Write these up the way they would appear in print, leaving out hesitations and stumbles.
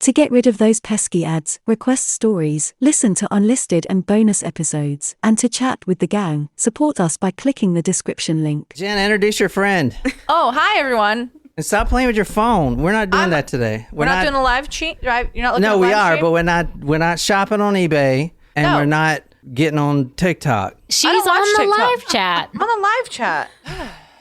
To get rid of those pesky ads, request stories, listen to unlisted and bonus episodes, and to chat with the gang, support us by clicking the description link. Jen, introduce your friend. Oh, hi, everyone. And stop playing with your phone. We're not doing that today. We're not doing a live stream, right? You're not looking No, at we live are, stream? but we're not shopping on eBay, and we're not getting on TikTok. She's don't watch on the TikTok. live chat. I'm on the live chat.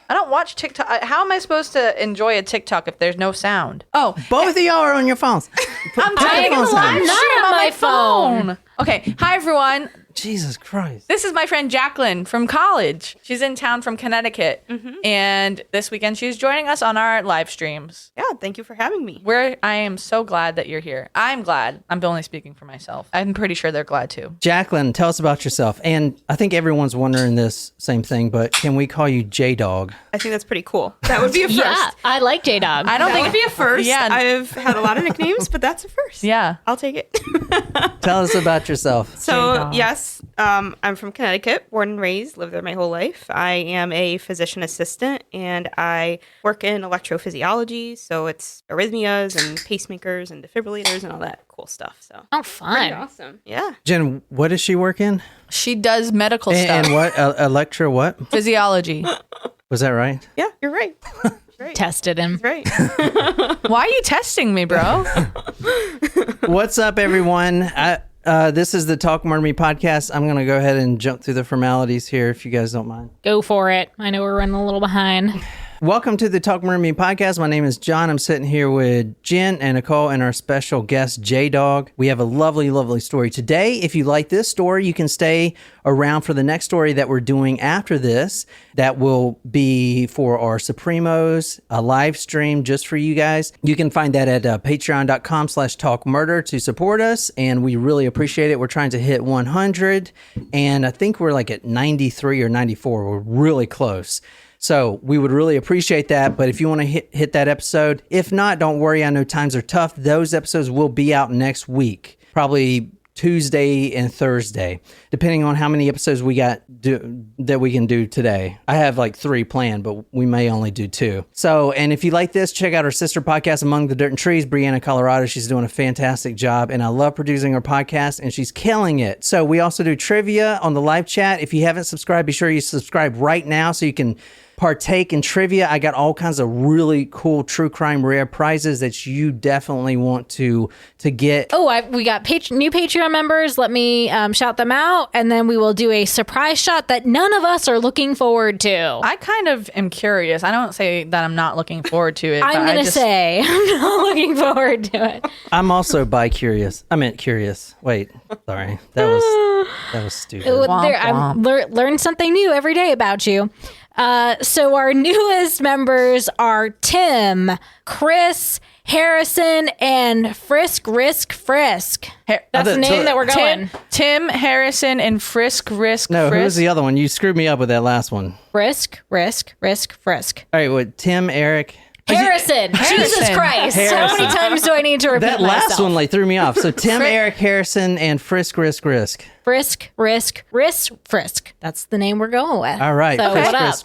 I don't watch TikTok. How am I supposed to enjoy a TikTok if there's no sound? Oh, Both of y'all are on your phones. I'm taking the headphones live on. stream Not on my phone. phone. Okay, hi, everyone. Jesus Christ. This is my friend Jacqueline from college. She's in town from Connecticut. And this weekend she's joining us on our live streams. Yeah, thank you for having me. I am so glad that you're here. I'm glad. I'm only speaking for myself. I'm pretty sure they're glad too. Jacqueline, tell us about yourself. And I think everyone's wondering this same thing, but can we call you J-Dog? I think that's pretty cool. That would be a first. Yeah, I like J-Dog. I don't That think would be a first. Yeah. I've had a lot of nicknames, but that's a first. Yeah. I'll take it. Tell us about yourself. So, J-Dog. yes, I'm from Connecticut, born and raised, lived there my whole life. I am a physician assistant, and I work in electrophysiology, so it's arrhythmias and pacemakers and defibrillators and all that cool stuff. So, Oh, pretty fun. awesome. Yeah. Jen, what does she work in? She does medical stuff. And what? Electro what? Physiology. Was that right? Yeah, you're right. Right. Tested him. Right. Why are you testing me, bro? What's up, everyone? This is the Talk Murder Me podcast. I'm going to go ahead and jump through the formalities here if you guys don't mind. Go for it. I know we're running a little behind. Welcome to the Talk Murder Me podcast. My name is John. I'm sitting here with Jen and Nicole and our special guest, J-Dog. We have a lovely, lovely story today. If you like this story, you can stay around for the next story that we're doing after this. That will be for our Supremos, a live stream just for you guys. You can find that at patreon.com/talkmurder to support us, and we really appreciate it. We're trying to hit 100, and I think we're like at 93 or 94. We're really close. So we would really appreciate that. But if you want to hit that episode, if not, don't worry. I know times are tough. Those episodes will be out next week, probably Tuesday and Thursday, depending on how many episodes we got that we can do today. I have like 3 planned, but we may only do 2. So, and if you like this, check out our sister podcast, Among the Dirt and Trees, Brianna, Colorado. She's doing a fantastic job, and I love producing her podcast, and she's killing it. So we also do trivia on the live chat. If you haven't subscribed, be sure you subscribe right now so you can partake in trivia. I got all kinds of really cool true crime rare prizes that you definitely want to get. Oh, we got new Patreon members. Let me shout them out, and then we will do a surprise shot that none of us are looking forward to. I kind of am curious. I don't say that I'm not looking forward to it. I'm going to say I'm not looking forward to it. I'm also bi-curious. I meant curious. Wait, sorry. That was stupid. I learned something new every day about you. So our newest members are Tim, Chris, Harrison, and Frisk. That's the name that we're going. Tim, Harrison, and Frisk. No, who's the other one? You screwed me up with that last one. Frisk. All right, what? Tim, Eric. Harrison. Jesus Christ. Harrison. How many times do I need to repeat That myself? last one like threw me off. So Tim, Eric, Harrison, and Frisk. Frisk. That's the name we're going with. All right. So what up?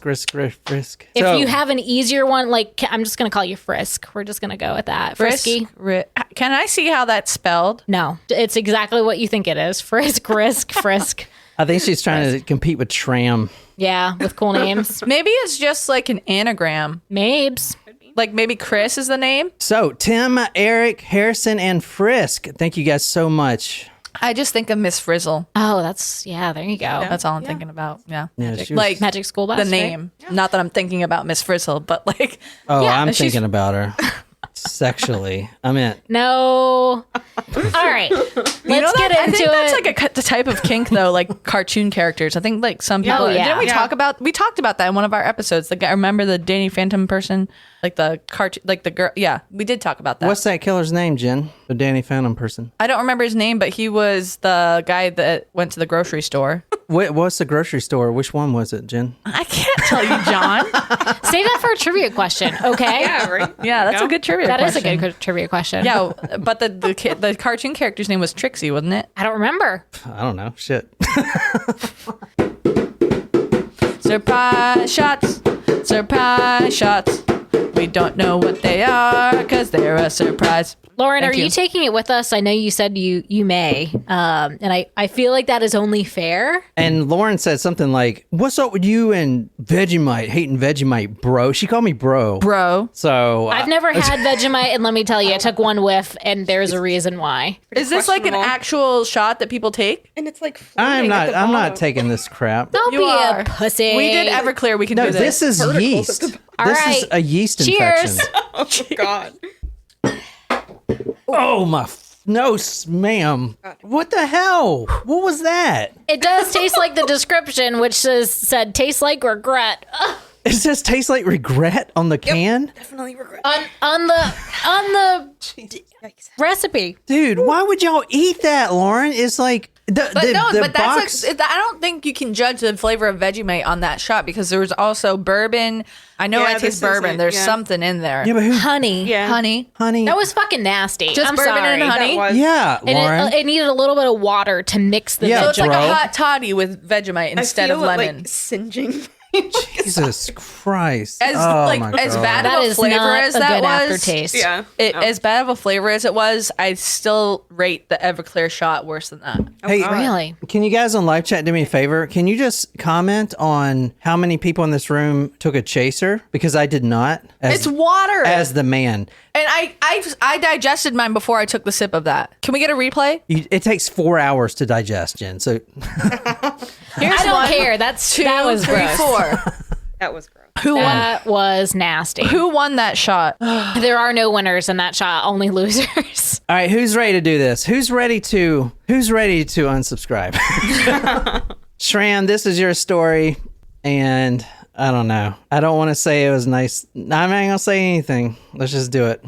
Frisk. If you have an easier one, like I'm just going to call you Frisk. We're just going to go with that. Frisky. Can I see how that's spelled? No, it's exactly what you think it is. Frisk. I think she's trying to compete with Tram. Yeah, with cool names. Maybe it's just like an anagram. Mabes. Like maybe Chris is the name? So Tim, Eric, Harrison, and Frisk. Thank you guys so much. I just think of Miss Frizzle. Oh, there you go. That's all I'm thinking about. Yeah. She was- Like Magic School Bus. the right? name. Not that I'm thinking about Miss Frizzle, but like. Oh, Yeah, I'm she's- thinking about her sexually. I meant. No. All right. Let's get I into think that's it. like the type of kink though, like cartoon characters. I think like some people. Oh, yeah. Didn't we talked about that in one of our episodes. The guy, remember the Danny Phantom person, like the cartoon, like the girl. Yeah, we did talk about that. What's that killer's name, Jen? The Danny Phantom person. I don't remember his name, but he was the guy that went to the grocery store. What's the grocery store? Which one was it, Jen? I can't tell you, John. Save that for a trivia question, okay? Yeah, right. Yeah, that's a good trivia. That is question. a good trivia question. Yeah, but the cartoon character's name was Trixie, wasn't it? I don't remember. I don't know. Shit. Surprise shots. We don't know what they are because they're a surprise. Lauren, Thank are you you. taking it with us? I know you said you may, and I feel like that is only fair. And Lauren said something like, "What's up with you and Vegemite? Hating Vegemite, bro." She called me bro. Bro. So I've never had Vegemite, and let me tell you, I took one whiff, and there's a reason why. Is this like an questionable. actual shot that people take? And it's like I'm floating at not. the I'm not bottom. taking this crap. Don't You be are. a pussy. We did Everclear. We can No, do this is Verticals yeast. at the All This right. is a yeast Cheers. infection. Oh God. Oh my! No, ma'am. What the hell? What was that? It does taste like the description, which said tastes like regret. It says tastes like regret on the can. Definitely regret. on the Yikes. recipe. Dude, why would y'all eat that, Lauren? It's like the But box. that's I don't think you can judge the flavor of Vegemite on that shot because there was also bourbon. I know Yeah, I this taste bourbon. isn't- There's yeah. something in there. yeah, but who? Honey. Yeah. Honey. Honey. That was fucking nasty. Just I'm bourbon sorry. and honey? That was. Yeah, And Lauren. it needed a little bit of water to mix the Yeah, So it's like bro. a hot toddy with Vegemite I instead of feel it, lemon. like singeing. Jesus Christ. As Oh like my as God. bad That of a is flavor not as a that good was, aftertaste. Yeah. No. As bad of a flavor as it was, I still rate the Everclear shot worse than that. Hey, God. Really? can you guys on live chat do me a favor? Can you just comment on how many people in this room took a chaser? Because I did not. It's water, As the man. and I digested mine before I took the sip of that. Can we get a replay? It takes 4 hours to digest, Jen. So Here's I don't one, care. 2, That was 3, gross. 4. That was gross. Who won? That was nasty. Who won that shot? There are no winners in that shot, only losers. all right, who's ready to do this? Who's ready to unsubscribe? Shram, this is your story, and I don't know. I don't want to say it was nice. I'm not gonna say anything. Let's just do it.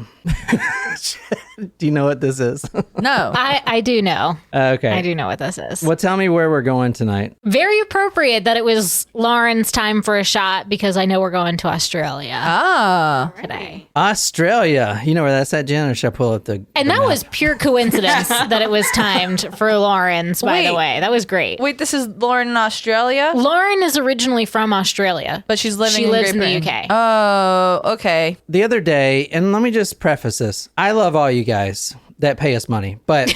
Do you know what this is? No. I do know. Okay. I do know what this is. Well, tell me where we're going tonight. Very appropriate that it was Lauren's time for a shot because I know we're going to Australia Ah. today. Australia. You know where that's at, Jen? Or should I pull up the And the that map? was pure coincidence that it was timed for Lauren's, by the Wait. way. That was great. Wait, this is Lauren in Australia, Lauren is originally from Australia, but she's living. she in lives in Great the Britain. UK. Oh, okay. the other day, and let me just preface this. I love all you guys that pay us money, but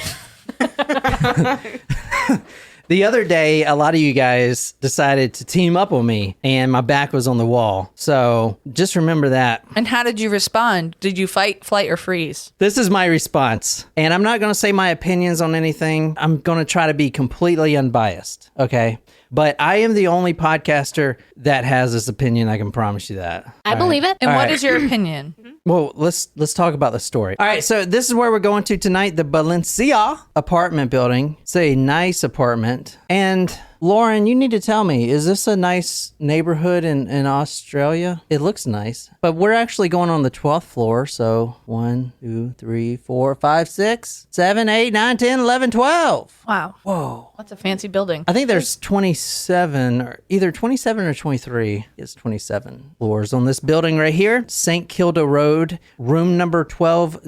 the other day, a lot of you guys decided to team up with me, and my back was on the wall. So just remember that. And how did you respond? Did you fight, flight, or freeze? This is my response. And I'm not going to say my opinions on anything. I'm going to try to be completely unbiased. Okay. But I am the only podcaster that has this opinion. I can promise you that. I believe it. And All what right. is your opinion? Well, let's talk about the story. All right, so this is where we're going to tonight, the Balencea apartment building. It's a nice apartment. And Lauren, you need to tell me, is this a nice neighborhood in Australia? It looks nice. But we're actually going on the 12th floor, so 1, 2, 3, 4, 5, 6, 7, 8, 9, 10, 11, 12. Wow. Whoa. That's a fancy building. I think there's 27, or either 27 or 23. It's 27 floors on this building right here. St Kilda Road, room number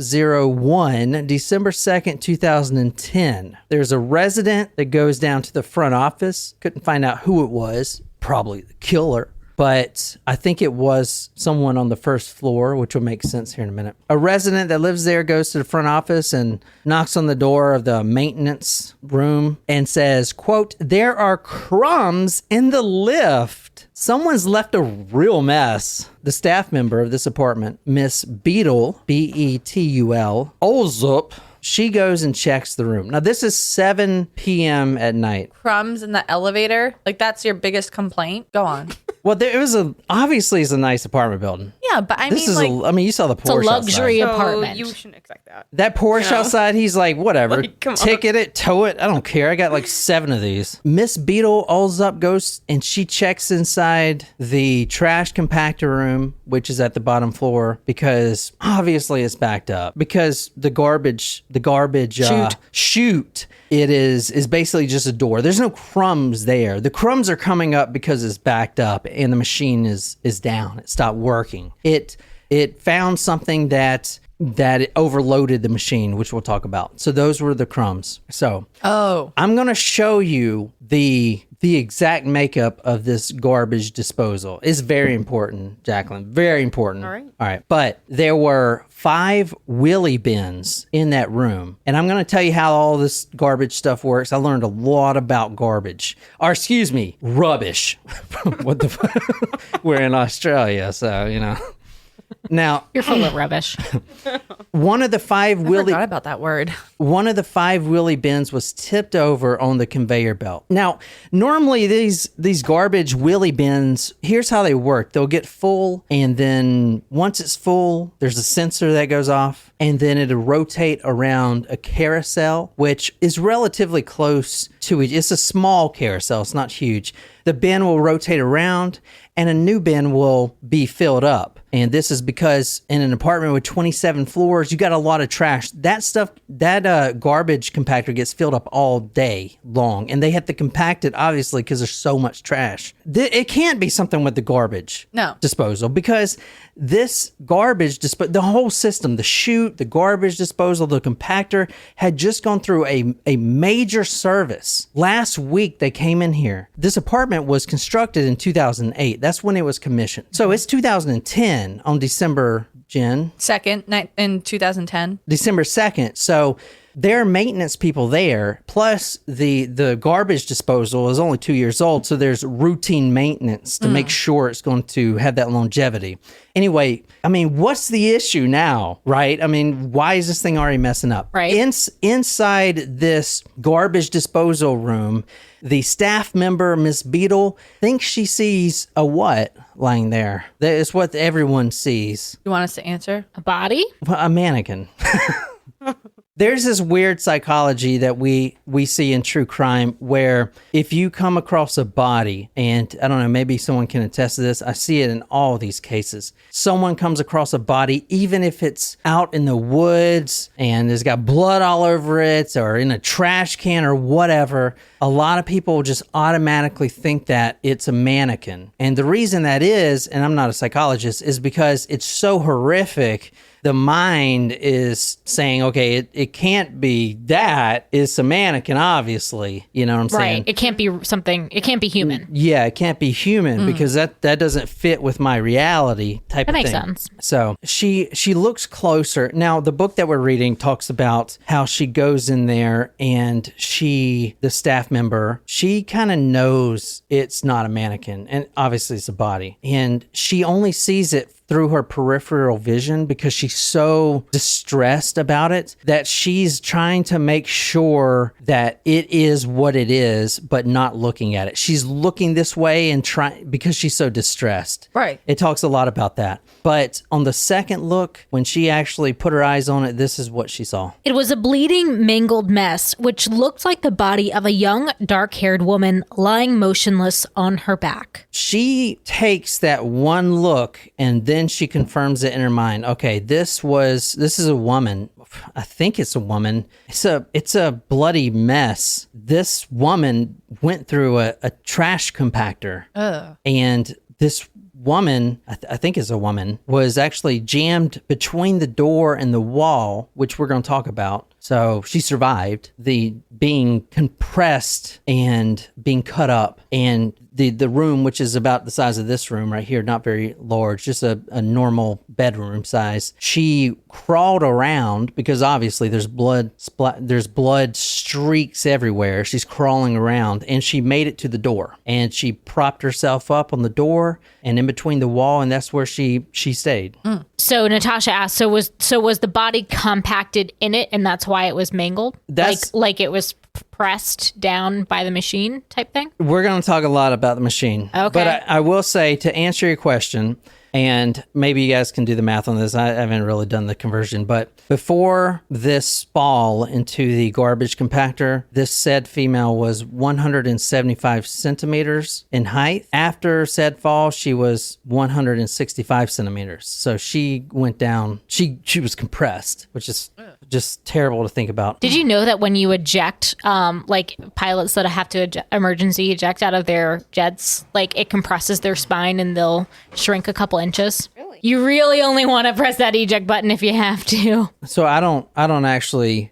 1201, December 2nd, 2010. There's a resident that goes down to the front office. Couldn't find out who it was. Probably the killer. But I think it was someone on the first floor, which will make sense here in a minute. A resident that lives there goes to the front office and knocks on the door of the maintenance room and says, quote, "There are crumbs in the lift. Someone's left a real mess." The staff member of this apartment, Miss Beetle, Betul, Olzup, she goes and checks the room. Now, this is 7 p.m. at night. Crumbs in the elevator? Like, that's your biggest complaint? Go on. Well, obviously it's a nice apartment building. Yeah, but I This mean, is like, you saw the It's a Porsche luxury outside. apartment. You shouldn't expect that. That Porsche outside, he's like, whatever, Like, come on. ticket it, tow it. I don't care. I got like 7 of these. Miss Beetle alls up, goes, and she checks inside the trash compactor room, which is at the bottom floor, because obviously it's backed up. Because the garbage chute, it is basically just a door. There's no crumbs there. The crumbs are coming up because it's backed up and the machine is down. It stopped working. It found something that it overloaded the machine, which we'll talk about. So those were the crumbs. So oh, I'm going to show you the the exact makeup of this garbage disposal. It's very important, Jacqueline. Very important. All right. All right. But there were 5 wheelie bins in that room. And I'm going to tell you how all this garbage stuff works. I learned a lot about garbage. Or excuse me, rubbish. What the fuck? We're in Australia, so, you know. Now, You're full of rubbish. one of the 5 Forgot wheelie about that word. one of the 5 wheelie bins was tipped over on the conveyor belt. Now, normally these garbage wheelie bins, here's how they work. They'll get full, and then once it's full, there's a sensor that goes off, and then it'll rotate around a carousel, which is relatively close to it. It's a small carousel. It's not huge. The bin will rotate around, and a new bin will be filled up. And this is because in an apartment with 27 floors, you got a lot of trash. That stuff, that garbage compactor gets filled up all day long. And they have to compact it, obviously, because there's so much trash. It can't be something with the garbage disposal, because this garbage, the whole system, the chute, the garbage disposal, the compactor, had just gone through a major service. Last week, they came in here. This apartment was constructed in 2008. That's when it was commissioned. So it's 2010 on December, Jen. 2nd in 2010. December 2nd. So there are maintenance people there, plus the garbage disposal is only 2 years old, so there's routine maintenance to make sure it's going to have that longevity. Anyway, I mean, what's the issue now, right? I mean, why is this thing already messing up? Right. Inside this garbage disposal room, the staff member, Miss Beadle, thinks she sees a what lying there? That is what everyone sees. You want us to answer? A body? Well, a mannequin. There's this weird psychology that we see in true crime where if you come across a body, and I don't know, maybe someone can attest to this. I see it in all these cases. Someone comes across a body, even if it's out in the woods and it's got blood all over it or in a trash can or whatever, a lot of people just automatically think that it's a mannequin. And the reason that is, and I'm not a psychologist, is because it's so horrific. The mind is saying, okay, it can't be that. It's a mannequin, obviously. You know what I'm saying? Right. It can't be something, it can't be human. Yeah, it can't be human because that doesn't fit with my reality type of thing. That makes sense. So she looks closer. Now, the book that we're reading talks about how she goes in there and the staff member, she kind of knows it's not a mannequin, and obviously it's a body. And she only sees it through her peripheral vision because she's so distressed about it that she's trying to make sure that it is what it is, but not looking at it. She's looking this way and trying because she's so distressed. Right. It talks a lot about that. But on the second look, when she actually put her eyes on it, this is what she saw. It was a bleeding, mangled mess, which looked like the body of a young, dark-haired woman lying motionless on her back. She takes that one look and then she confirms it in her mind. Okay, this is a woman. I think it's a woman. It's a bloody mess. This woman went through a trash compactor. And this woman, I think is a woman, was actually jammed between the door and the wall, which we're going to talk about. So she survived the being compressed and being cut up, and the room, which is about the size of this room right here, not very large, just a normal bedroom size. She crawled around because obviously there's blood streaks everywhere. She's crawling around, and she made it to the door, and she propped herself up on the door and in between the wall, and that's where she stayed. So Natasha asked, so was the body compacted in it, and that's why it was mangled? Like it was pressed down by the machine type thing? We're going to talk a lot about the machine. Okay. But I will say, to answer your question, and maybe you guys can do the math on this. I haven't really done the conversion, but before this fall into the garbage compactor, this said female was 175 centimeters in height. After said fall, she was 165 centimeters. So she went down. She was compressed, which is just terrible to think about. Did you know that when you eject, like pilots that have to emergency eject out of their jets, like it compresses their spine and they'll shrink a couple inches? Really? You really only want to press that eject button if you have to. So I don't actually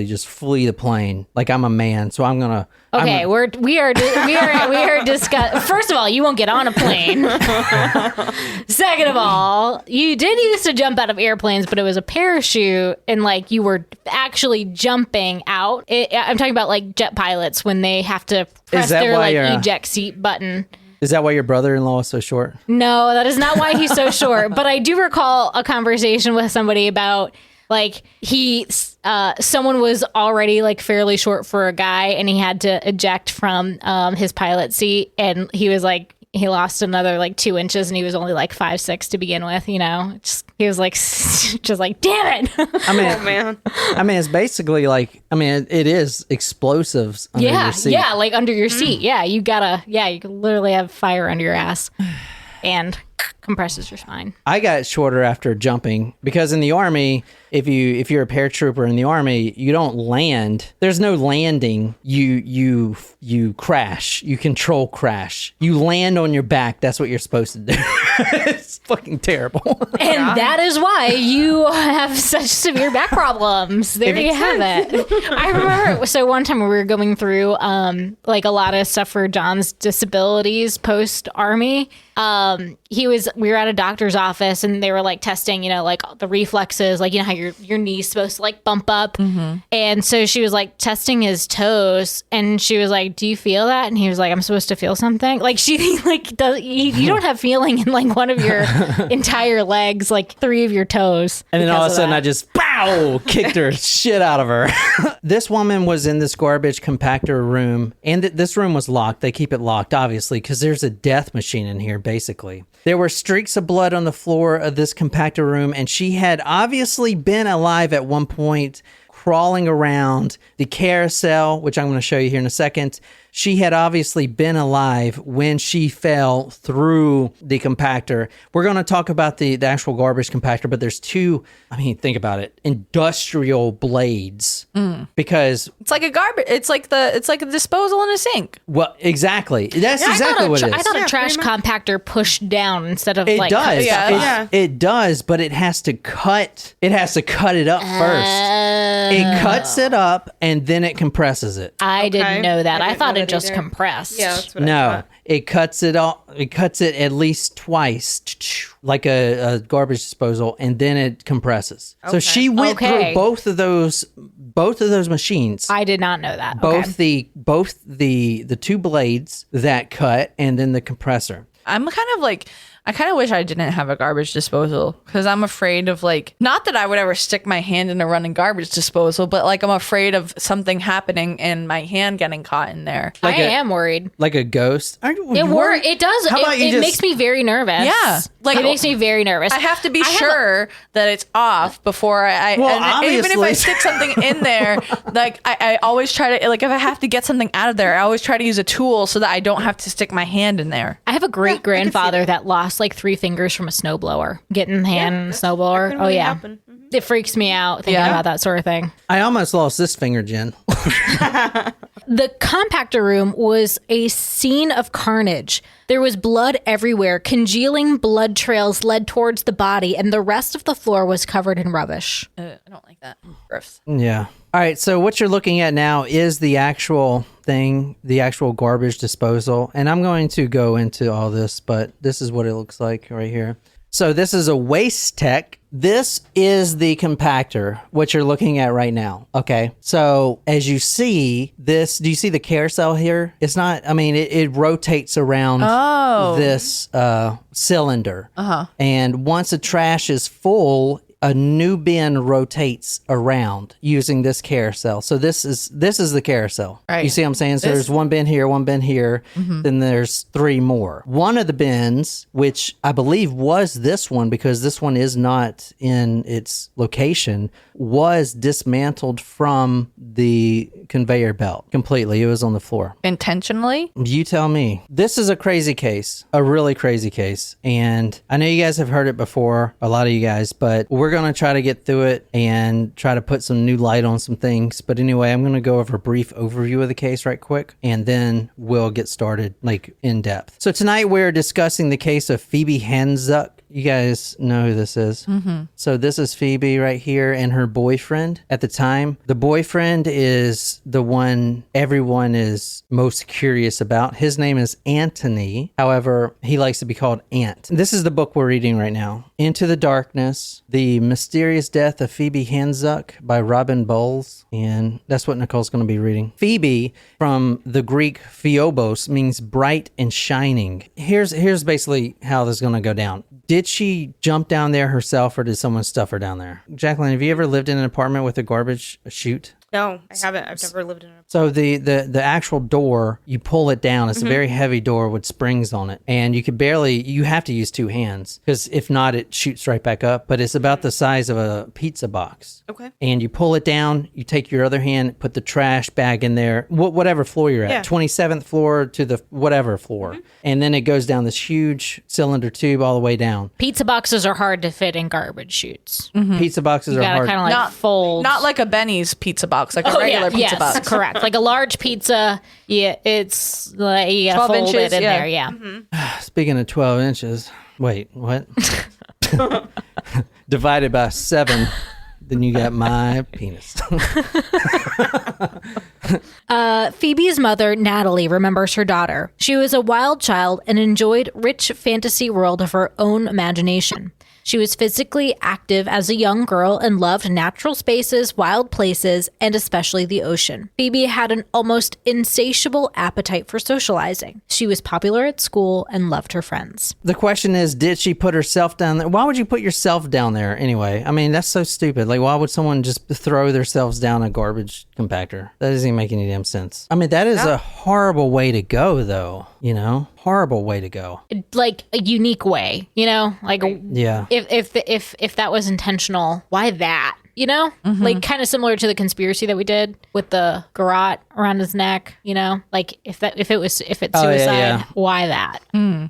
just flee the plane. Like, I'm a man, so I'm gonna. Okay, we are discussing. First of all, you won't get on a plane. Second of all, you did used to jump out of airplanes, but it was a parachute, and like you were actually jumping out. I'm talking about like jet pilots when they have to press their like eject seat button. Is that why your brother-in-law is so short? No, that is not why he's so short. But I do recall a conversation with somebody about like someone was already like fairly short for a guy, and he had to eject from his pilot seat, and he was like he lost another like 2 inches, and he was only like 5'6" to begin with. You know, he was like just like damn it. I mean, oh, man. I mean, it's basically like it is explosives under your seat. Yeah, like under your seat. Yeah, you can literally have fire under your ass, and compressors are fine. I got shorter after jumping because in the Army, if you're a paratrooper in the Army, you don't land. There's no landing. You crash. You control crash. You land on your back. That's what you're supposed to do. It's fucking terrible. And that is why you have such severe back problems. There you have it. I remember, so one time when we were going through like a lot of stuff for John's disabilities post-Army, we were at a doctor's office, and they were like testing, like the reflexes, like, how your knee's supposed to like bump up. Mm-hmm. And so she was like testing his toes, and she was like, do you feel that? And he was like, I'm supposed to feel something. Like she like you don't have feeling in like one of your entire legs, like 3 of your toes. And then all of a sudden I just kicked her shit out of her. This woman was in this garbage compactor room, and this room was locked. They keep it locked, obviously, because there's a death machine in here, basically. There were streaks of blood on the floor of this compactor room, and she had obviously been alive at one point, crawling around the carousel, which I'm going to show you here in a second. She had obviously been alive when she fell through the compactor. We're going to talk about the actual garbage compactor, but there's 2, think about it, industrial blades. Because it's like a garbage, it's like a disposal in a sink. Well, exactly. That's exactly what it is. I thought a trash compactor pushed down instead of like does. Yeah. It does, but it has to cut it up first. It cuts it up and then it compresses it. I didn't know that. I thought it just compressed. Yeah, that's what I thought. It cuts it all. It cuts it at least twice, like a garbage disposal, and then it compresses. Okay. So she went through both of those machines. I did not know that. Both the 2 blades that cut, and then the compressor. I kind of wish I didn't have a garbage disposal, because I'm afraid of not that I would ever stick my hand in a running garbage disposal, but I'm afraid of something happening and my hand getting caught in there. I am worried. Like a ghost? It does. It makes me very nervous. Yeah. It makes me very nervous. I have to be sure that it's off before I even if I stick something in there, I always try to, if I have to get something out of there, I always try to use a tool so that I don't have to stick my hand in there. I have a great grandfather that lost 3 fingers from a snowblower, getting hand in a snowblower. Oh yeah. Mm-hmm. It freaks me out thinking about that sort of thing. I almost lost this finger, Jen. The compactor room was a scene of carnage. There was blood everywhere. Congealing blood trails led towards the body, and the rest of the floor was covered in rubbish. I don't like that. Gross. Yeah. All right, so what you're looking at now is the actual thing, the actual garbage disposal. And I'm going to go into all this, but this is what it looks like right here. So this is a Waste Tech. This is the compactor, what you're looking at right now. Okay. So as you see this, do you see the carousel here? It's not, it rotates around this cylinder. Uh-huh. And once the trash is full, a new bin rotates around using this carousel. So this is the carousel. Right. You see what I'm saying? So there's 1 bin here, 1 bin here, then there's 3 more. One of the bins, which I believe was this one, because this one is not in its location, was dismantled from the conveyor belt completely. It was on the floor. Intentionally? You tell me. This is a crazy case, a really crazy case. And I know you guys have heard it before, a lot of you guys, but we're going to try to get through it and try to put some new light on some things. But anyway, I'm going to go over a brief overview of the case right quick, and then we'll get started in depth. So tonight we're discussing the case of Phoebe Handsjuk. You guys know who this is. Mm-hmm. So this is Phoebe right here and her boyfriend at the time. The boyfriend is the one everyone is most curious about. His name is Anthony. However, he likes to be called Ant. This is the book we're reading right now. Into the Darkness, The Mysterious Death of Phoebe Handsjuk by Robin Bowles. And that's what Nicole's going to be reading. Phoebe, from the Greek Phobos, means bright and shining. Here's basically how this is going to go down. Did she jump down there herself or did someone stuff her down there? Jacqueline, have you ever lived in an apartment with a garbage chute? No, I haven't. I've never lived in a... So the actual door, you pull it down. It's a very heavy door with springs on it. And you have to use two hands because if not, it shoots right back up. But it's about the size of a pizza box. Okay. And you pull it down, you take your other hand, put the trash bag in there, whatever floor you're at, 27th floor to the whatever floor. And then it goes down this huge cylinder tube all the way down. Pizza boxes are hard to fit in garbage chutes. Pizza boxes are hard. Kind of like fold. Not like a Benny's pizza box, like a regular pizza box. Correct. Like a large pizza, it's like you gotta 12 fold inches, it in yeah. there. Yeah. Speaking of 12 inches, wait, what? Divided by 7, then you got my penis. Phoebe's mother, Natalie, remembers her daughter. She was a wild child and enjoyed rich fantasy world of her own imagination. She was physically active as a young girl and loved natural spaces, wild places, and especially the ocean. Phoebe had an almost insatiable appetite for socializing. She was popular at school and loved her friends. The question is, did she put herself down there? Why would you put yourself down there anyway? I mean, that's so stupid. Like, why would someone just throw themselves down a garbage compactor? That doesn't even make any damn sense. I mean, that is a horrible way to go, though. You know, horrible way to go. Like a unique way, you know, like yeah. If that was intentional, why that? You know, like kind of similar to the conspiracy that we did with the garrote around his neck. You know, like if it's suicide, why that?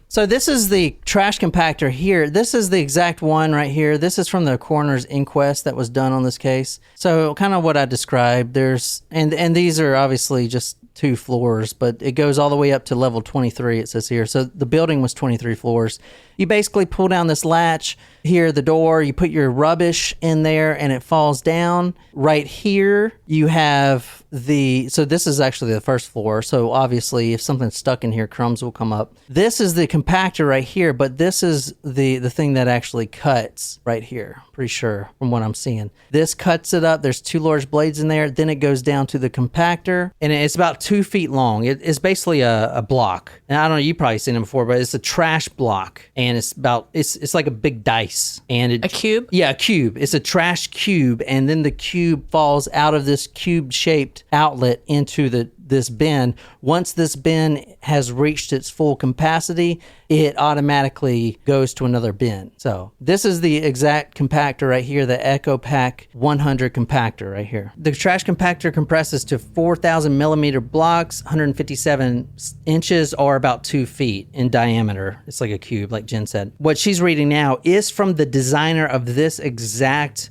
So this is the trash compactor here. This is the exact one right here. This is from the coroner's inquest that was done on this case. So kind of what I described. There's and these are obviously just 2 floors, but it goes all the way up to level 23, it says here. So the building was 23 floors. You basically pull down this latch here, the door, you put your rubbish in there and it falls down. Right here, you have so this is actually the first floor. So obviously if something's stuck in here, crumbs will come up. This is the compactor right here, but this is the thing that actually cuts right here. Pretty sure from what I'm seeing. This cuts it up. There's 2 large blades in there. Then it goes down to the compactor and it's about 2 feet long. It's basically a block. And I don't know, you've probably seen it before, but it's a trash block. And it's like a big dice. And A cube? Yeah, a cube. It's a trash cube. And then the cube falls out of this cube-shaped outlet into this bin. Once this bin has reached its full capacity, it automatically goes to another bin. So this is the exact compactor right here, the EcoPack 100 compactor right here. The trash compactor compresses to 4,000 millimeter blocks, 157 inches, or about 2 feet in diameter. It's like a cube, like Jen said. What she's reading now is from the designer of this exact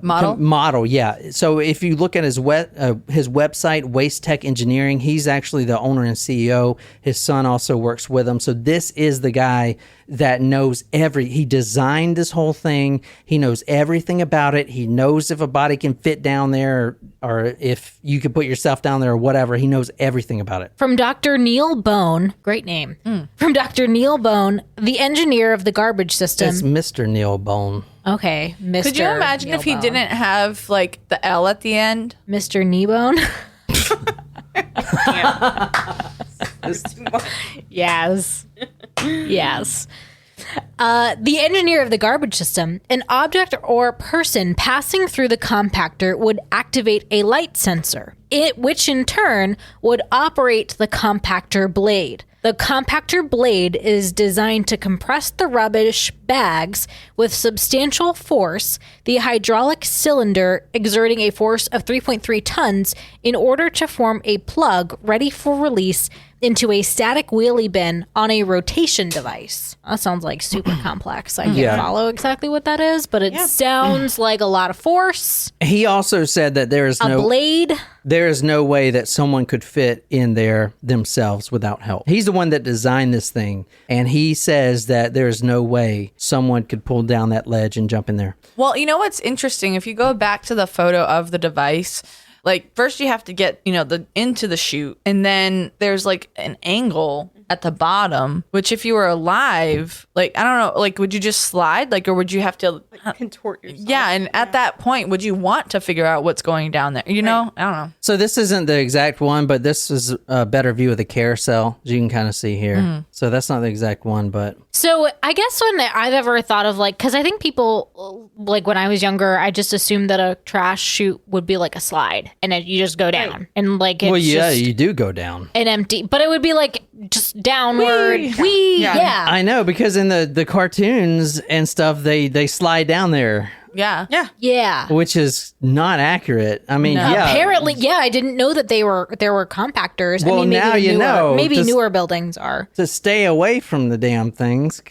model. Yeah. So if you look at his website, Waste Tech Engineering, he's actually the owner and CEO. His son also works with him. So this is the guy that knows he designed this whole thing. He knows everything about it. He knows if a body can fit down there or if you could put yourself down there or whatever. He knows everything about it. From Dr. Neil Bone, great name. From Dr. Neil Bone, the engineer of the garbage system. It's Mr. Neil Bone. Okay, Mr. Could you imagine if he Neilbone. didn't have like the L at the end? Mr. Kneebone? Yes. Yes. The engineer of the garbage system, an object or person passing through the compactor would activate a light sensor, which in turn would operate the compactor blade. The compactor blade is designed to compress the rubbish bags with substantial force, the hydraulic cylinder exerting a force of 3.3 tons in order to form a plug ready for release into a static wheelie bin on a rotation device. That sounds like super complex. I can't follow exactly what that is, but it sounds like a lot of force. He also said that there is A blade. There is no way that someone could fit in there themselves without help. He's the one that designed this thing, and he says that there is no way someone could pull down that ledge and jump in there. Well, you know what's interesting? If you go back to the photo of the device, like first you have to get, into the chute, and then there's like an angle at the bottom, which if you were alive, like, I don't know, like, would you just slide? Like, or would you have to contort yourself? Yeah. And at that point, would you want to figure out what's going down there? You know, I don't know. So this isn't the exact one, but this is a better view of the carousel, as you can kind of see here. So that's not the exact one, but. So I guess when I've ever thought of like, because I think people, like when I was younger, I just assumed that a trash chute would be like a slide and you just go down and like it's you do go down. An empty, but it would be like just downward. Yeah. I know, because in the cartoons and stuff, they slide down there. Yeah. Which is not accurate. I mean, apparently, I didn't know that there were compactors. Well, I mean, maybe now you know. Maybe newer buildings are. To stay away from the damn things.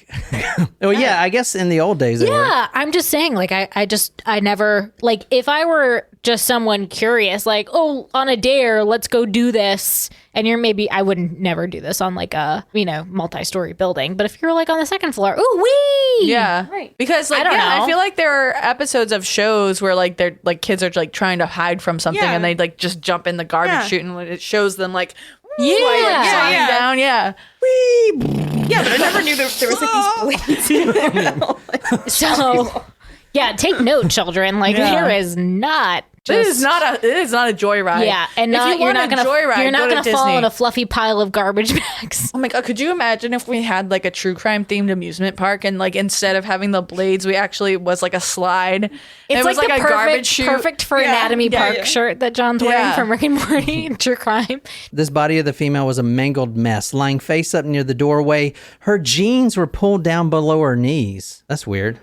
I guess in the old days they were. I'm just saying, like, I never, like, if I were just someone curious, like, oh, on a dare, let's go do this. And I wouldn't never do this on like a, multi-story building. But if you're like on the second floor, ooh, wee! Yeah. Right. Because like, I don't know. I feel like there are episodes of shows where like they're like kids are like trying to hide from something and they like just jump in the garbage chute and it shows them like, sliding down. Yeah. Wee! Yeah, but I never knew there was like these blades in there. So, take note, children. Like, there is not. It is not a joyride. Yeah, and you're not gonna fall in a fluffy pile of garbage bags. Oh my god, could you imagine if we had like a true crime themed amusement park and like instead of having the blades, we actually was like a slide. It's was like a garbage chute. Perfect for Anatomy Park shirt that John's wearing from Rick and Morty. True crime. This body of the female was a mangled mess, lying face up near the doorway. Her jeans were pulled down below her knees. That's weird.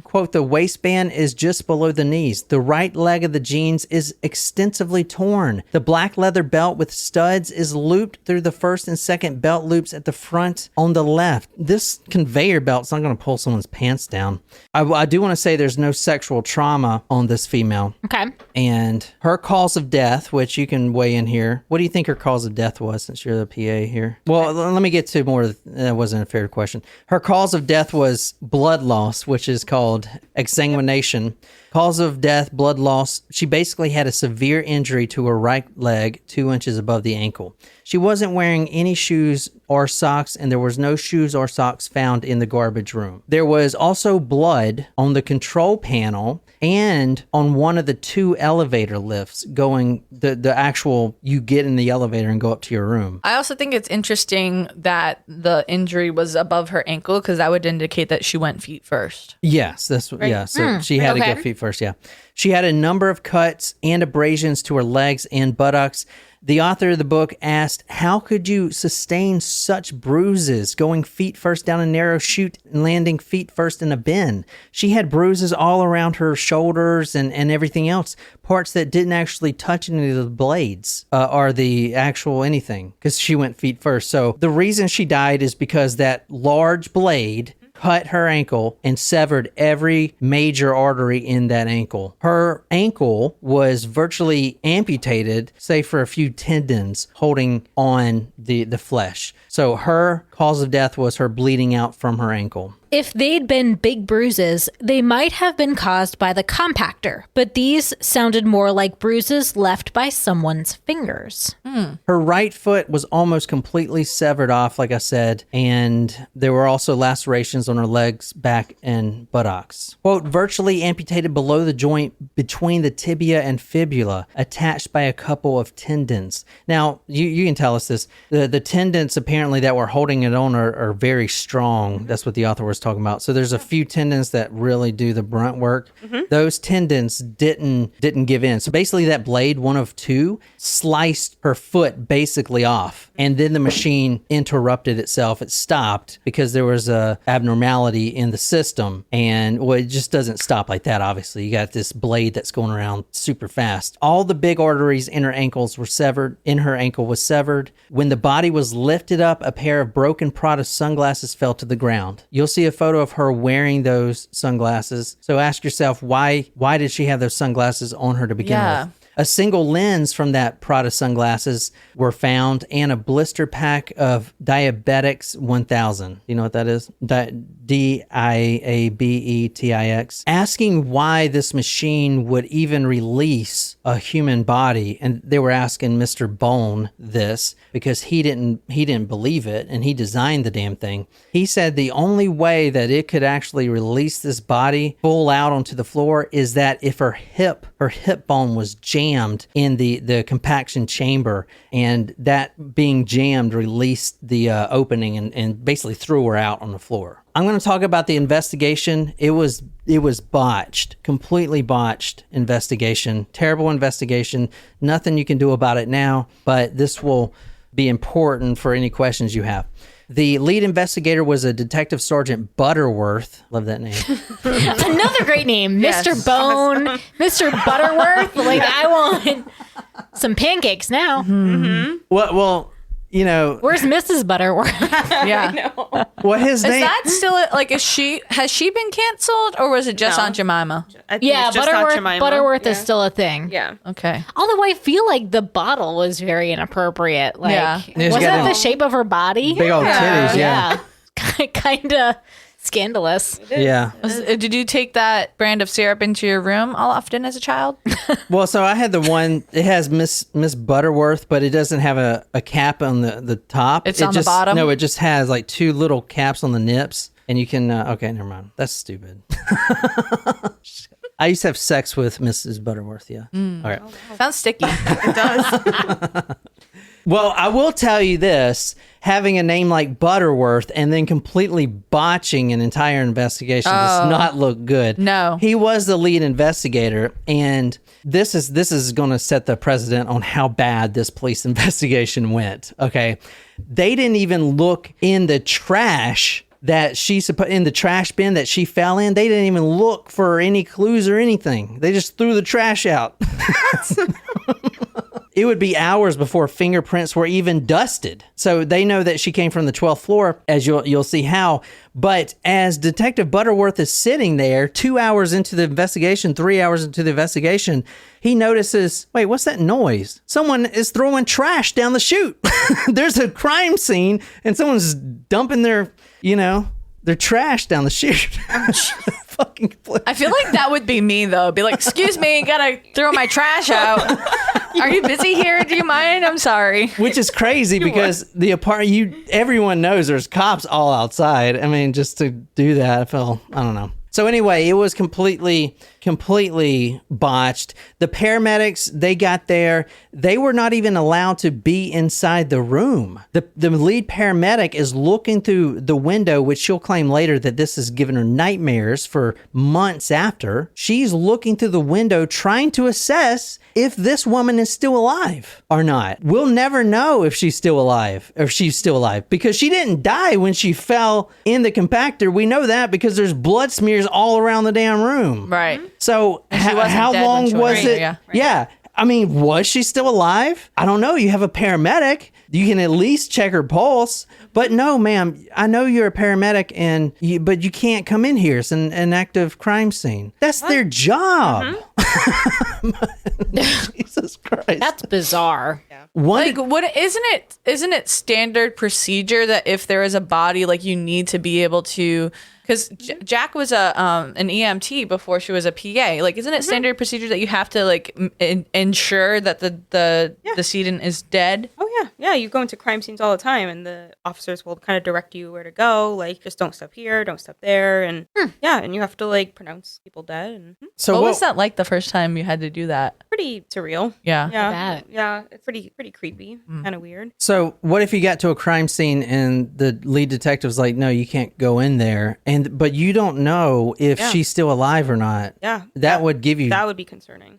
Quote, the waistband is just below the knees. The right leg of the jeans is extensively torn. The black leather belt with studs is looped through the first and second belt loops at the front on the left. This conveyor belt's not going to pull someone's pants down. I do want to say there's no sexual trauma on this female. Okay. And her cause of death, which you can weigh in here. What do you think her cause of death was, since you're the PA here? Well, let me get to more. That wasn't a fair question. Her cause of death was blood loss, which is called exsanguination. Cause of death, blood loss. She basically had a severe injury to her right leg, 2 inches above the ankle. She wasn't wearing any shoes or socks, and there was no shoes or socks found in the garbage room. There was also blood on the control panel and on one of the 2 elevator lifts going, the actual, you get in the elevator and go up to your room. I also think it's interesting that the injury was above her ankle because that would indicate that she went feet first. Yes, that's right. Yeah. So she had to go feet first. Yeah. She had a number of cuts and abrasions to her legs and buttocks. The author of the book asked, how could you sustain such bruises going feet first down a narrow chute and landing feet first in a bin? She had bruises all around her shoulders and everything else, parts that didn't actually touch any of the blades or the actual anything, because she went feet first. So the reason she died is because that large blade cut her ankle and severed every major artery in that ankle. Her ankle was virtually amputated, save for a few tendons holding on the flesh. So her cause of death was her bleeding out from her ankle. If they'd been big bruises, they might have been caused by the compactor, but these sounded more like bruises left by someone's fingers. Her right foot was almost completely severed off, like I said, and there were also lacerations on her legs, back, and buttocks. Quote, virtually amputated below the joint between the tibia and fibula, attached by a couple of tendons. Now, you can tell us this. The tendons apparently that were holding it on are very strong. That's what the author was was talking about. So there's a few tendons that really do the brunt work. Those tendons didn't give in. So basically that blade, one of two, sliced her foot basically off. And then the machine interrupted itself. It stopped because there was a abnormality in the system. And well, it just doesn't stop like that, obviously. You got this blade that's going around super fast. All the big arteries in her ankles were severed. In her ankle was severed. When the body was lifted up, a pair of broken Prada sunglasses fell to the ground. You'll see a photo of her wearing those sunglasses. So ask yourself, why did she have those sunglasses on her to begin with? A single lens from that Prada sunglasses were found, and a blister pack of Diabetics 1000. You know what that is? Diabetix. Asking why this machine would even release a human body, and they were asking Mr. Bone this because he didn't believe it, and he designed the damn thing. He said the only way that it could actually release this body full out onto the floor is that if her hip bone was jammed in the compaction chamber, and that being jammed released the opening and basically threw her out on the floor. I'm going to talk about the investigation. It was botched, completely botched investigation, terrible investigation. Nothing you can do about it now, but this will be important for any questions you have. The lead investigator was a Detective Sergeant Butterworth. Love that name. Another great name, Yes. Mr. Bone, Mr. Butterworth. Like, I want some pancakes now. Well, you know, Where's Mrs. Butterworth? Yeah. what his Is name? that still like? Has she been canceled, or was it just No. Aunt Jemima? I think Yeah, it's just Aunt Jemima. Butterworth is Yeah. still a thing. Yeah. Okay. Although I feel like the bottle was very inappropriate. Like, Yeah. She's wasn't got it the them shape of her body? big old titties, yeah. Kind of scandalous. Yeah. Did you take that brand of syrup into your room all often as a child? Well, so I had the one, it has Miss Butterworth, but it doesn't have a cap on the top. It's on the bottom? No, it just has like two little caps on the nips, and you can, okay, never mind. That's stupid. I used to have sex with Mrs. Butterworth, yeah. All right. Sounds sticky. It does. Well, I will tell you this, having a name like Butterworth and then completely botching an entire investigation does not look good. No. He was the lead investigator, and this is going to set the precedent on how bad this police investigation went, okay? They didn't even look in the trash that in the trash bin that she fell in. They didn't even look for any clues or anything. They just threw the trash out. It would be hours before fingerprints were even dusted. So they know that she came from the 12th floor, as you'll see how. But as Detective Butterworth is sitting there 2 hours into the investigation, 3 hours into the investigation, he notices, wait, what's that noise? Someone is throwing trash down the chute. There's a crime scene and someone's dumping their trash down the chute. Fucking place. I feel like that would be me though. Be like, excuse me, gotta throw my trash out. Are you busy here? Do you mind? I'm sorry. Which is crazy because the everyone knows there's cops all outside. I mean, just to do that, I don't know. So anyway, it was completely botched. The paramedics, they got there. They were not even allowed to be inside the room. The lead paramedic is looking through the window, which she'll claim later that this has given her nightmares for months after. She's looking through the window trying to assess if this woman is still alive or not. We'll never know if she's still alive because she didn't die when she fell in the compactor. We know that because there's blood smears all around the damn room. Right. So she wasn't how dead when long she was was there, it? yeah. Yeah. I mean, was she still alive? I don't know. You have a paramedic. You can at least check her pulse. But no, ma'am, I know you're a paramedic, but you can't come in here. It's an active crime scene. That's their job. Jesus Christ. That's bizarre. Isn't it standard procedure that if there is a body, like you need to be able to, because Jack was an EMT before she was a PA. Like, isn't it standard procedure that you have to like ensure that the decedent is dead? Oh yeah, you go into crime scenes all the time, and the officers will kind of direct you where to go. Like, just don't step here, don't step there, and and you have to like pronounce people dead. And So what was that like the first time you had to do that? pretty surreal. Yeah. Yeah. Yeah. It's pretty creepy. Kind of weird. So what if you got to a crime scene and the lead detective's like, no, you can't go in there, but you don't know if she's still alive or not? Yeah. That would give you. That would be concerning.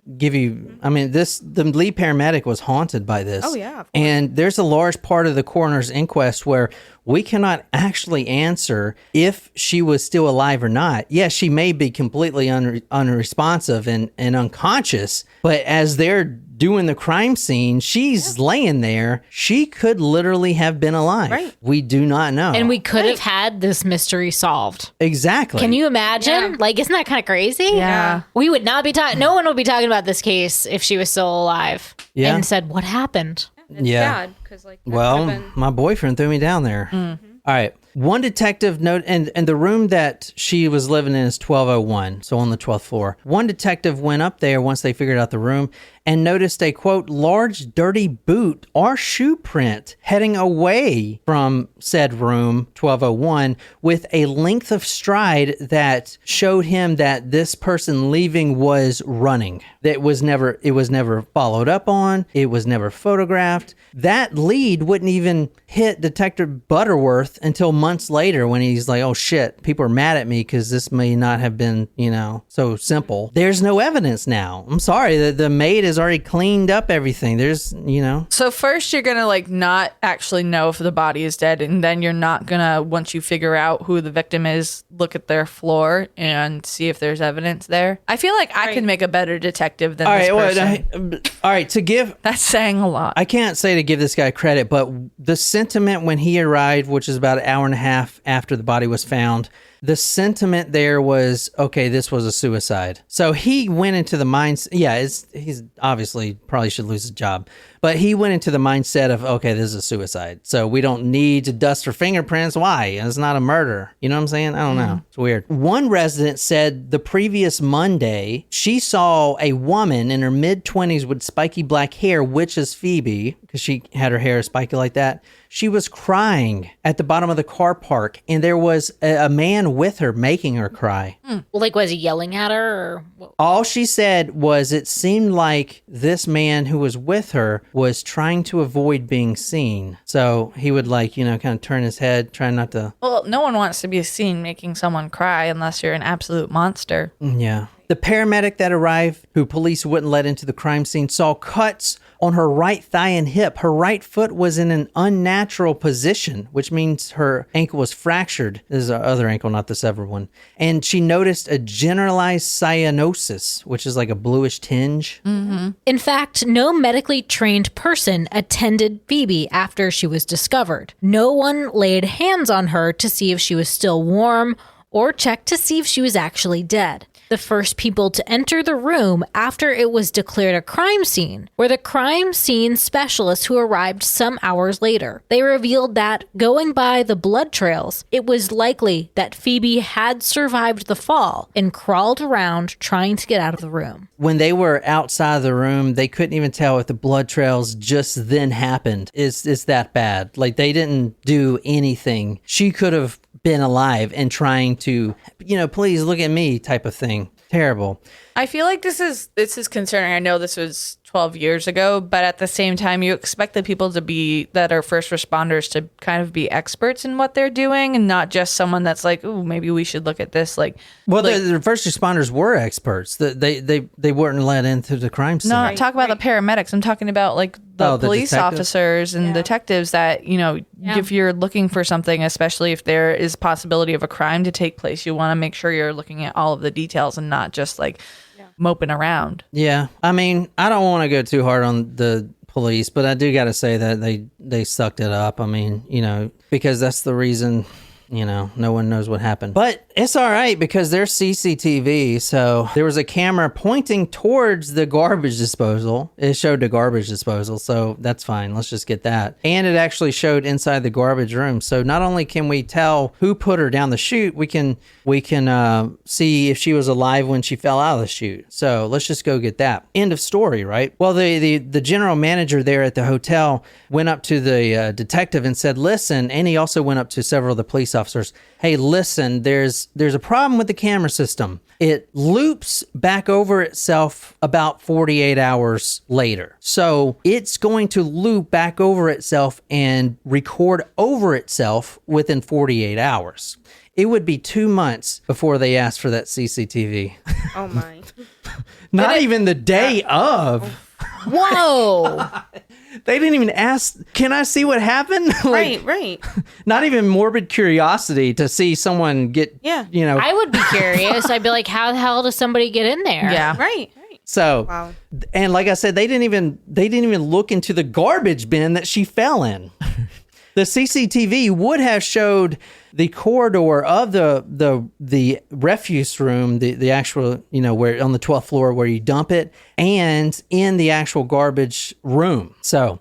I mean, the lead paramedic was haunted by this. Oh, yeah, of course. And there's a large part of the coroner's inquest where we cannot actually answer if she was still alive or not. Yes, she may be completely unresponsive and unconscious, but as they're doing the crime scene, she's laying there. She could literally have been alive. Right. We do not know. And we could have had this mystery solved. Exactly. Can you imagine? Yeah. Like, isn't that kind of crazy? Yeah. We would not be talking, no one would be talking about this case if she was still alive. Yeah. And said, what happened? It's sad because like that Well, could've been- my boyfriend threw me down there. All right. One detective note, and the room that she was living in is 1201, so on the 12th floor. One detective went up there once they figured out the room and noticed a, quote, large dirty boot or shoe print heading away from said room 1201 with a length of stride that showed him that this person leaving was running. It was never followed up on. It was never photographed. That lead wouldn't even hit Detective Butterworth until months later when he's like, oh shit, people are mad at me because this may not have been, so simple. There's no evidence now. I'm sorry, the maid has already cleaned up everything. There's, So first you're going to like not actually know if the body is dead. And then you're not going to, once you figure out who the victim is, look at their floor and see if there's evidence there. I feel like I can make a better detective than this person. All right, to give... That's saying a lot. I can't say to give this guy credit, but the sentiment when he arrived, which is about an hour and a half after the body was found, the sentiment there was, okay, this was a suicide. So he went into the mindset, he's obviously probably should lose his job, but he went into the mindset of, okay, this is a suicide. So we don't need to dust for fingerprints. Why? It's not a murder. You know what I'm saying? I don't know. It's weird. One resident said the previous Monday, she saw a woman in her mid-20s with spiky black hair, which is Phoebe, because she had her hair spiky like that. She was crying at the bottom of the car park, and there was a man with her making her cry. Well, like, was he yelling at her? Or what? All she said was it seemed like this man who was with her was trying to avoid being seen. So he would kind of turn his head, try not to... Well, no one wants to be seen making someone cry unless you're an absolute monster. Yeah. The paramedic that arrived, who police wouldn't let into the crime scene, saw cuts on her right thigh and hip. Her right foot was in an unnatural position, which means her ankle was fractured. This is her other ankle, not the severed one. And she noticed a generalized cyanosis, which is like a bluish tinge. Mm-hmm. In fact, no medically trained person attended Phoebe after she was discovered. No one laid hands on her to see if she was still warm or checked to see if she was actually dead. The first people to enter the room after it was declared a crime scene were the crime scene specialists who arrived some hours later. They revealed that, going by the blood trails, it was likely that Phoebe had survived the fall and crawled around trying to get out of the room. When they were outside of the room, they couldn't even tell if the blood trails just then happened. It's that bad. Like, they didn't do anything. She could have been alive and trying to, please look at me type of thing. Terrible. I feel like this is concerning. I know this was 12 years ago, but at the same time, you expect the people that are first responders to kind of be experts in what they're doing and not just someone that's like, ooh, maybe we should look at this. The first responders were experts. They weren't let into the crime scene. No, talk about the paramedics. I'm talking about the police officers and detectives that, if you're looking for something, especially if there is possibility of a crime to take place, you want to make sure you're looking at all of the details and not just moping around. Yeah. I mean, I don't want to go too hard on the police, but I do got to say that they sucked it up. I mean, because that's the reason, no one knows what happened. But it's all right because there's CCTV. So there was a camera pointing towards the garbage disposal. It showed the garbage disposal. So that's fine. Let's just get that. And it actually showed inside the garbage room. So not only can we tell who put her down the chute, we can see if she was alive when she fell out of the chute. So let's just go get that. End of story, right? Well, the general manager there at the hotel went up to the detective and said, listen, and he also went up to several of the police officers. Hey, listen, there's there's a problem with the camera system. It loops back over itself about 48 hours later. So it's going to loop back over itself and record over itself within 48 hours. It would be 2 months before they asked for that CCTV. Oh my. Not even the day of. Whoa. They didn't even ask, can I see what happened? Right. Not even morbid curiosity to see someone get, I would be curious. I'd be like, how the hell does somebody get in there? Yeah. Right. So, Wow. and like I said, they didn't even look into the garbage bin that she fell in. The CCTV would have showed the corridor of the refuse room, the actual, where on the 12th floor where you dump it, and in the actual garbage room. So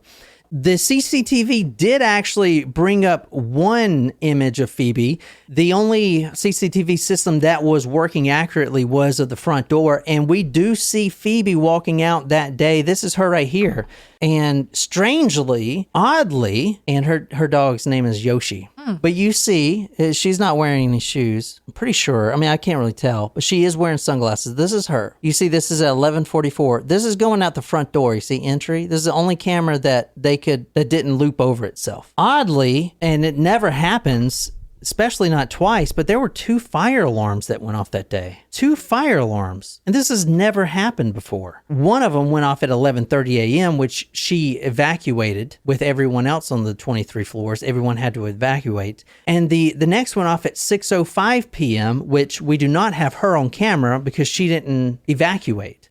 the CCTV did actually bring up one image of Phoebe. The only CCTV system that was working accurately was of the front door. And we do see Phoebe walking out that day. This is her right here. And strangely, oddly, and her dog's name is Yoshi. But you see, she's not wearing any shoes. I'm pretty sure. I mean, I can't really tell, but she is wearing sunglasses. This is her. You see, this is at 11:44. This is going out the front door. You see entry. This is the only camera that didn't loop over itself. Oddly, and it never happens, especially not twice, but there were 2 fire alarms that went off that day. 2 fire alarms. And this has never happened before. One of them went off at 11:30 a.m., which she evacuated with everyone else on the 23 floors. Everyone had to evacuate. And the next went off at 6:05 p.m., which we do not have her on camera because she didn't evacuate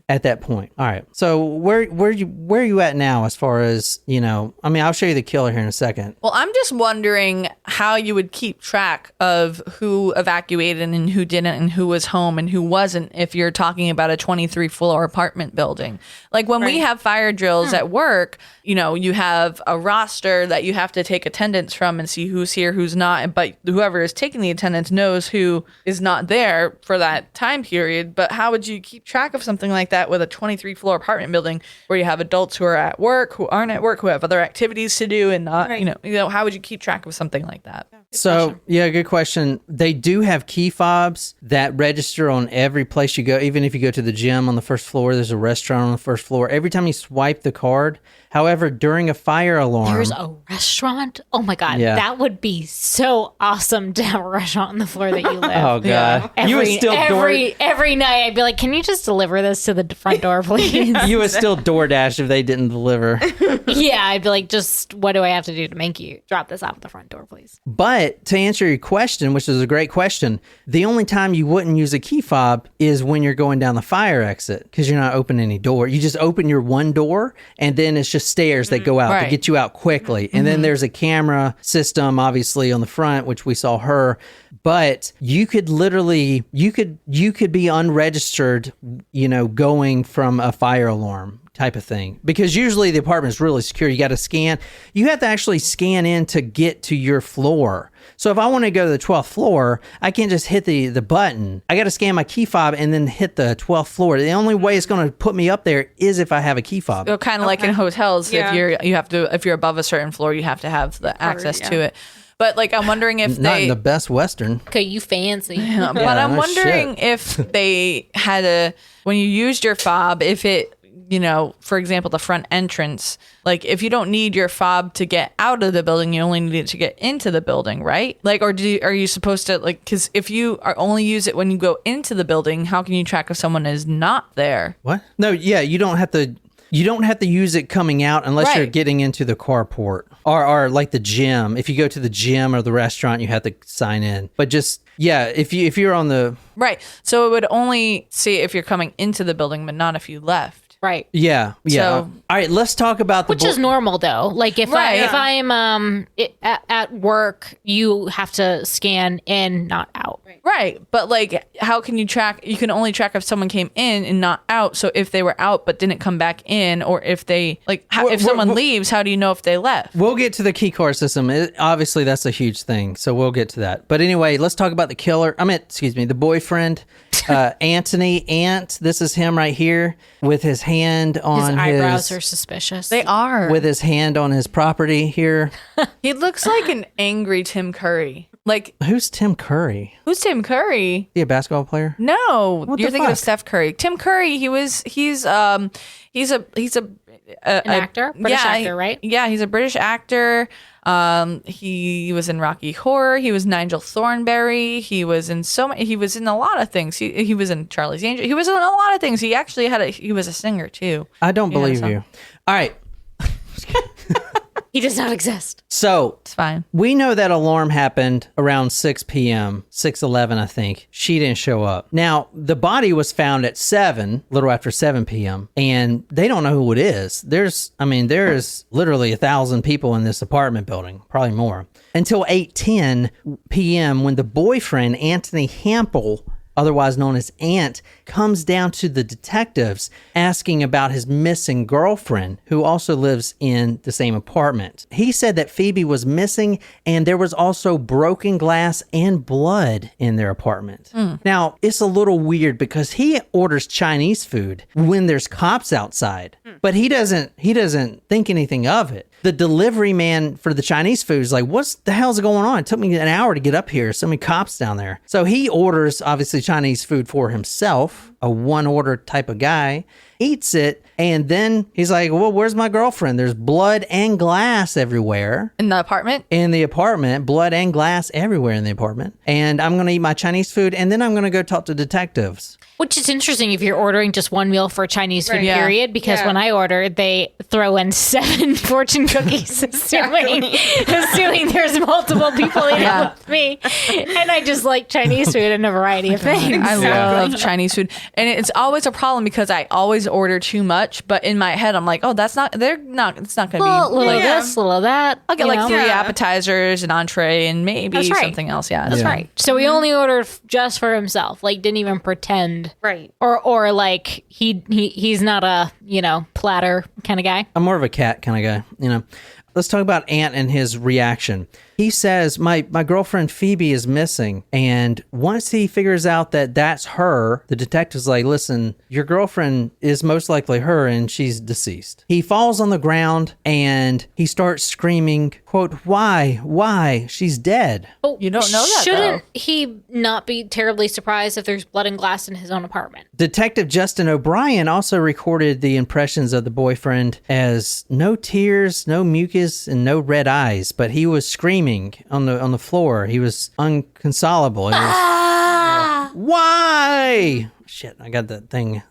at that point. All right. So where are you at now as far as, I'll show you the killer here in a second. Well, I'm just wondering how you would keep track of who evacuated and who didn't and who was home and who wasn't if you're talking about a 23-floor apartment building. Like when we have fire drills at work, you have a roster that you have to take attendance from and see who's here, who's not. But whoever is taking the attendance knows who is not there for that time period. But how would you keep track of something like that with a 23-floor apartment building where you have adults who are at work, who aren't at work, who have other activities to do and not, how would you keep track of something like that? So, good question. They do have key fobs that register on every place you go. Even if you go to the gym on the first floor, there's a restaurant on the first floor. Every time you swipe the card, however, during a fire alarm... There's a restaurant? Oh my God. Yeah. That would be so awesome to have a restaurant on the floor that you live. Oh, God. Every, You would still every night I'd be like, can you just deliver this to the front door, please? You would still DoorDash if they didn't deliver. Yeah, I'd be like, just what do I have to do to make you drop this off at the front door, please? But to answer your question, which is a great question, the only time you wouldn't use a key fob is when you're going down the fire exit because you're not opening any door. You just open your one door and then it's just stairs that go out to get you out quickly. And then there's a camera system, obviously, on the front, which we saw her. But you could literally, you could be unregistered, going from a fire alarm type of thing. Because usually the apartment is really secure. You got to scan. You have to actually scan in to get to your floor. So if I want to go to the 12th floor, I can't just hit the button. I got to scan my key fob and then hit the 12th floor. The only way it's going to put me up there is if I have a key fob. So kind of like in hotels, if you're above a certain floor, you have to have the access to it. But I'm wondering if not in the Best Western. Okay, you fancy. Yeah, but I'm wondering if they had when you used your fob, if it, for example, the front entrance, if you don't need your fob to get out of the building, you only need it to get into the building, right? Or are you supposed to, because if you only use it when you go into the building, how can you track if someone is not there? What? No, yeah, you don't have to use it coming out unless you're getting into the carport or like the gym. If you go to the gym or the restaurant, you have to sign in. But just, if you're on the... Right. So it would only see if you're coming into the building, but not if you left. Right. Yeah. So, all right, let's talk about which is normal though. If I'm at work, you have to scan in, not out. Right. But how can you track? You can only track if someone came in and not out. So if they were out but didn't come back in, or if they if someone leaves, how do you know if they left? We'll get to the key card system. Obviously, that's a huge thing. So we'll get to that. But anyway, let's talk about the killer. The boyfriend, Anthony Ant. This is him right here with his hand on his eyebrows are suspicious. They are. With his hand on his property here. He looks like an angry Tim Curry. Like, Who's Tim Curry? who's Tim Curry? Is he a basketball player? No, What you're the thinking fuck? of Steph Curry. Tim Curry, he's an actor? British actor, right? Yeah, he's a British actor. He was in Rocky Horror. He was Nigel Thornberry. He was in he was in a lot of things. He was in Charlie's Angels. He was in a lot of things. He actually he was a singer too. I don't believe you. All right. He does not exist. So It's fine. we know that alarm happened around 6 p.m., 6:11, I think. She didn't show up. Now, the body was found at 7, a little after 7 p.m., and they don't know who it is. There's literally 1,000 people in this apartment building, probably more, until 8:10 p.m. when the boyfriend, Anthony Hampel, otherwise known as Ant, comes down to the detectives asking about his missing girlfriend, who also lives in the same apartment. He said that Phoebe was missing and there was also broken glass and blood in their apartment. Now, it's a little weird because he orders Chinese food when there's cops outside, but he doesn't think anything of it. The delivery man for the Chinese food is like, what the hell's going on? It took me an hour to get up here. So many cops down there. So he orders, obviously, Chinese food for himself, a one order type of guy, eats it. And then he's like, well, where's my girlfriend? There's blood and glass everywhere. In the apartment? In the apartment, blood and glass everywhere in the apartment. And I'm going to eat my Chinese food and then I'm going to go talk to detectives. Which is interesting if you're ordering just one meal for Chinese food, Right. Yeah. period, because Yeah. when I order, they throw in 7 fortune cookies, assuming there's multiple people eating Yeah. with me. And I just like Chinese food and a variety of things. I love Chinese food. And it's always a problem because I always order too much. But in my head, I'm like, oh, it's not going to be Little like, of this, little of that. I'll get you like know? 3 Yeah. appetizers, an entree, and maybe That's right. something else. Yeah. That's Yeah. right. So he only ordered just for himself, like didn't even pretend. Right. Or like he's not a, platter kind of guy. I'm more of a cat kind of guy, Let's talk about Ant and his reaction. He says, my girlfriend Phoebe is missing. And once he figures out that that's her, the detective's like, listen, your girlfriend is most likely her and she's deceased. He falls on the ground and he starts screaming, quote, why? She's dead. Oh, You don't know that, Shouldn't he not be terribly surprised if there's blood and glass in his own apartment? Detective Justin O'Brien also recorded the impressions of the boyfriend as no tears, no mucus, and no red eyes, but he was screaming on the floor. He was unconsolable. He was, why? Shit, I got that thing.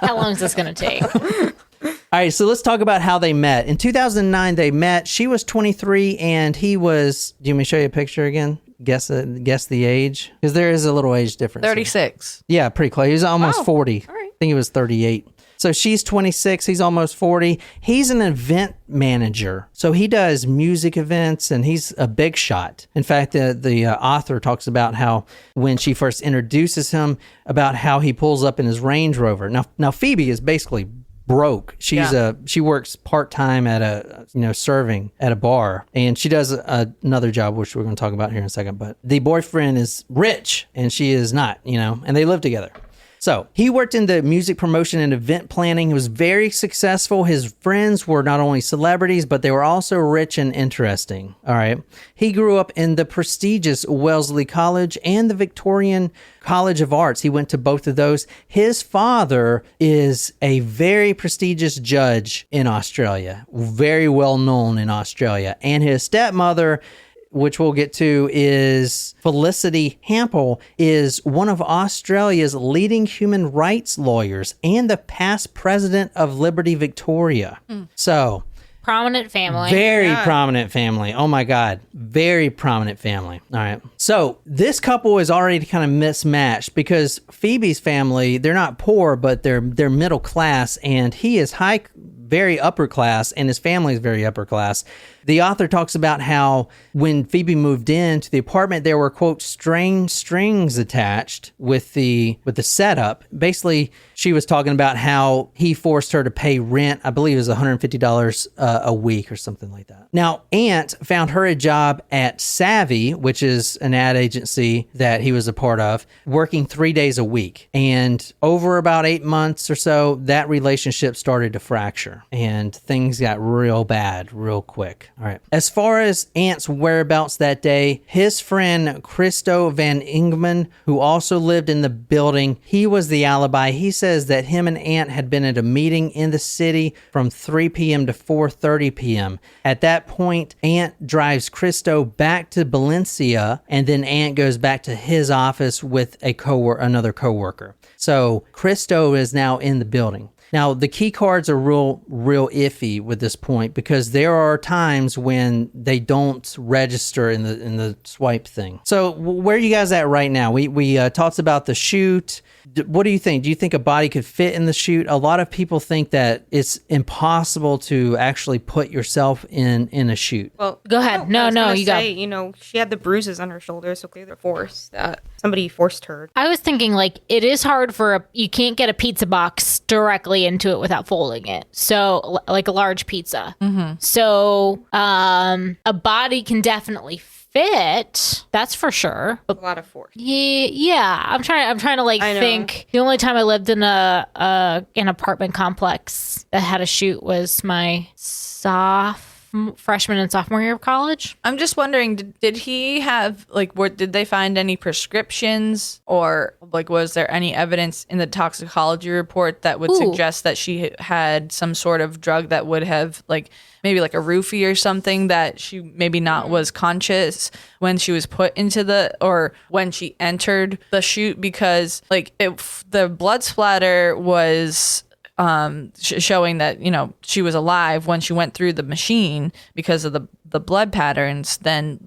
How long is this going to take? All right, so let's talk about how they met. In 2009, they met. She was 23 and he was, do you want me to show you a picture again? Guess the age? Because there is a little age difference. 36. Yeah, pretty close. He's almost 40. all right. I think he was 38. So she's 26. He's almost 40. He's an event manager. So he does music events and he's a big shot. In fact, the author talks about how when she first introduces him, about how he pulls up in his Range Rover. Now Phoebe is basically broke. She works part-time at serving at a bar, and she does another job, which we're going to talk about here in a second. But the boyfriend is rich and she is not, and they live together. So he worked in the music promotion and event planning. He was very successful. His friends were not only celebrities, but they were also rich and interesting. All right. He grew up in the prestigious Wellesley College and the Victorian College of Arts. He went to both of those. His father is a very prestigious judge in Australia, very well known in Australia. And his stepmother, which we'll get to, is Felicity Hampel, is one of Australia's leading human rights lawyers and the past president of Liberty Victoria. So, Prominent family. very prominent family. Oh my God. Very prominent family. All right. So this couple is already kind of mismatched because Phoebe's family, they're not poor, but they're middle class, and he is very upper class, and his family is very upper class. The author talks about how when Phoebe moved into the apartment, there were, quote, strange strings attached with the setup. Basically, she was talking about how he forced her to pay rent. I believe it was $150 a week or something like that. Now, Ant found her a job at Savvy, which is an ad agency that he was a part of, working 3 days a week. And over about 8 months or so, that relationship started to fracture. and things got real bad real quick. All right. As far as Ant's whereabouts that day, his friend Christo Van Ingman, who also lived in the building, he was the alibi. He says that him and Ant had been at a meeting in the city from 3 p.m. to 4:30 p.m. At that point, Ant drives Christo back to Balencea, and then Ant goes back to his office with another coworker. So Christo is now in the building. Now, the key cards are real iffy with this point because there are times when they don't register in the swipe thing. So where are you guys at right now? We talked about the chute. What do you think? Do you think a body could fit in the chute? A lot of people think that it's impossible to actually put yourself in a chute. Well, Go ahead. No, you go. You know, she had the bruises on her shoulders, so clearly they're forced. That somebody forced her. I was thinking like it is hard you can't get a pizza box directly into it without folding it. So like a large pizza. Mm-hmm. So a body can definitely fit, that's for sure. A lot of force. Yeah. I'm trying to like think. The only time I lived in an apartment complex that had a chute was my freshman and sophomore year of college. I'm just wondering, did he have did they find any prescriptions, or was there any evidence in the toxicology report that would suggest that she had some sort of drug that would have maybe like a roofie or something that she maybe not was conscious when she was put into or when she entered the chute, because the blood splatter was showing that she was alive when she went through the machine because of the blood patterns. Then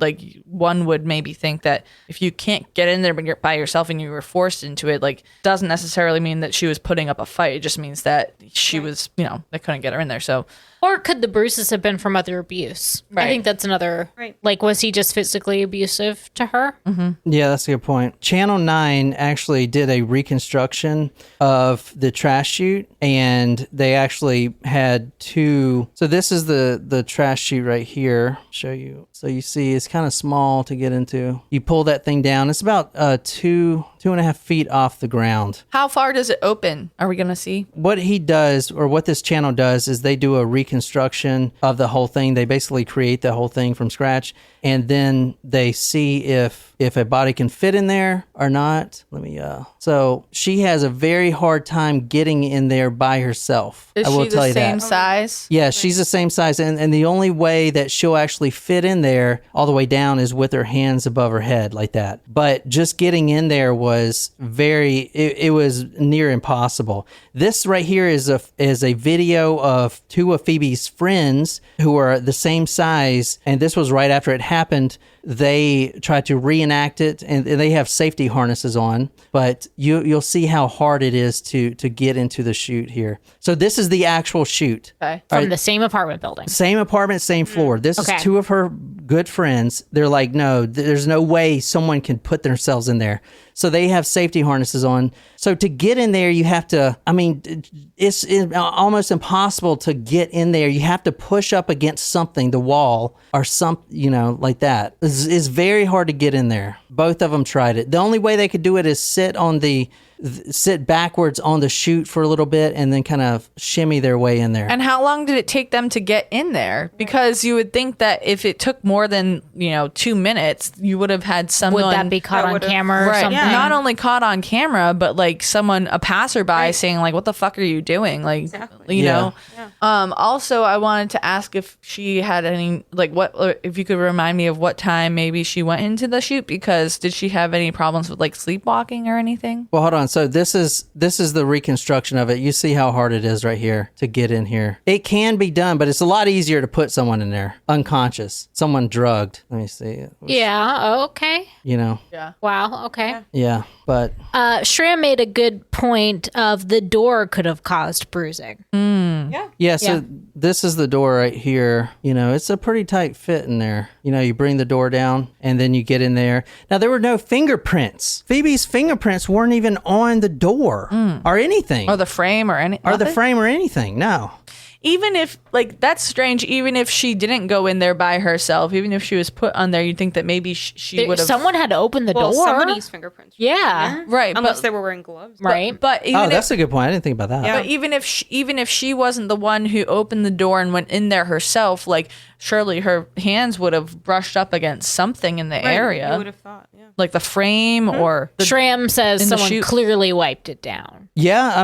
one would maybe think that if you can't get in there by yourself and you were forced into it, doesn't necessarily mean that she was putting up a fight. It just means that she was they couldn't get her in there. So, or could the bruises have been from other abuse? Right. I think that's another, was he just physically abusive to her? Mm-hmm. Yeah, that's a good point. Channel 9 actually did a reconstruction of the trash chute, and they actually had two. So this is the trash chute right here. Show you. So you see it's kind of small to get into. You pull that thing down. It's about 2.5 feet off the ground. How far does it open? Are we going to see? What he does, or what this channel does, is they do a reconstruction of the whole thing. They basically create the whole thing from scratch, and then they see if a body can fit in there or not. So she has a very hard time getting in there by herself. Is she the same size? Yeah, she's the same size, and the only way that she'll actually fit in there all the way down is with her hands above her head like that. But just getting in there was it was near impossible. This right here is a video of two of Phoebe's friends who are the same size, and this was right after it happened. They tried to reenact it, and they have safety harnesses on, but you'll see how hard it is to get into the chute here. So this is the actual chute. Okay. From the same apartment building. Same apartment, same floor. This is two of her good friends. They're like, no, there's no way someone can put themselves in there. So they have safety harnesses on. So to get in there, you have to, it's almost impossible to get in there. You have to push up against something, the wall or like that. It's very hard to get in there. Both of them tried it. The only way they could do it is sit backwards on the chute for a little bit and then kind of shimmy their way in there. And how long did it take them to get in there? Because you would think that if it took more than 2 minutes, you would have had someone. Would that be caught on camera or something? Yeah. Not only caught on camera, but a passerby saying what the fuck are you doing? You know. Yeah. Also, I wanted to ask if she had any if you could remind me of what time maybe she went into the chute, because did she have any problems with sleepwalking or anything? Well, hold on. So this is the reconstruction of it. You see how hard it is right here to get in here. It can be done, but it's a lot easier to put someone in there unconscious, someone drugged. Let me see. Yeah. Okay. Yeah. Wow. Okay. Yeah. But Shram made a good point of the door could have caused bruising. Yeah. So this is the door right here. It's a pretty tight fit in there. You bring the door down and then you get in there. Now, there were no fingerprints. Phoebe's fingerprints weren't even on the door or anything. Or the frame or anything. No. even if, like, that's strange. Even if she didn't go in there by herself, even if she was put on there, you'd think that maybe she would have. Someone had to open the door. Somebody's fingerprints. Yeah. Right. Unless they were wearing gloves. Right. But even that's a good point. I didn't think about that. Yeah. But even if she wasn't the one who opened the door and went in there herself, like, surely her hands would have brushed up against something in the area. You would have thought, yeah. Like the frame or the Shram says in the someone chute. clearly wiped it down. Yeah, I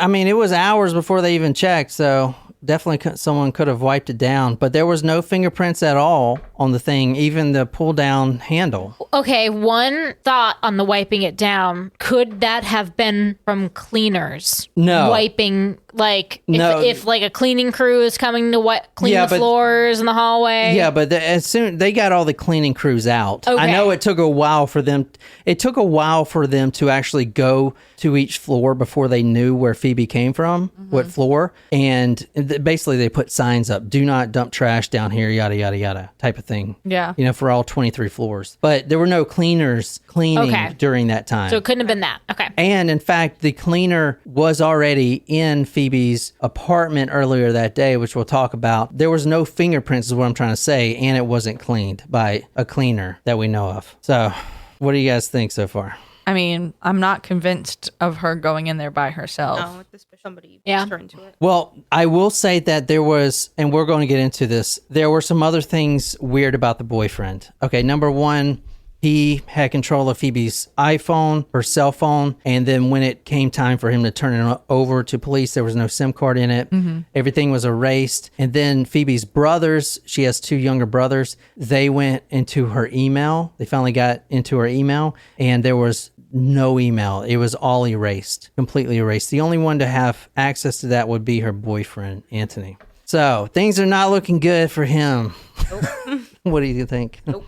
mean, it was hours before they even checked, so definitely someone could have wiped it down. But there was no fingerprints at all on the thing, even the pull-down handle. Okay, one thought on the wiping it down. Could that have been from cleaners? No. Wiping, like, No. if like a cleaning crew is coming to clean Yeah, the but- floors in the hallway. Yeah, but as soon they got all the cleaning crews out. I Okay. know it took a while for them. It took a while for them to actually go to each floor before they knew where Phoebe came from, what floor. And basically, they put signs up: "Do not dump trash down here," yada yada yada, type of thing. Yeah. You know, for all 23 floors. But there were no cleaners cleaning Okay. during that time. So it couldn't have been that. Okay. And in fact, the cleaner was already in Phoebe's apartment earlier that day, which we'll talk about. There was no fingerprints, is what I'm trying to say, and it wasn't cleaned by a cleaner that we know of. So, what do you guys think so far? I mean, I'm not convinced of her going in there by herself. No, somebody Yeah. pushed her into it. Well, I will say that there was, and we're going to get into this, there were some other things weird about the boyfriend. Okay, number one, he had control of Phoebe's iPhone, her cell phone, and then when it came time for him to turn it over to police, there was no SIM card in it. Everything was erased. And then Phoebe's brothers, she has 2 younger brothers, they went into her email. They finally got into her email, and there was no email. It was all erased, completely erased. The only one to have access to that would be her boyfriend, Anthony. So things are not looking good for him. Nope. What do you think? Nope.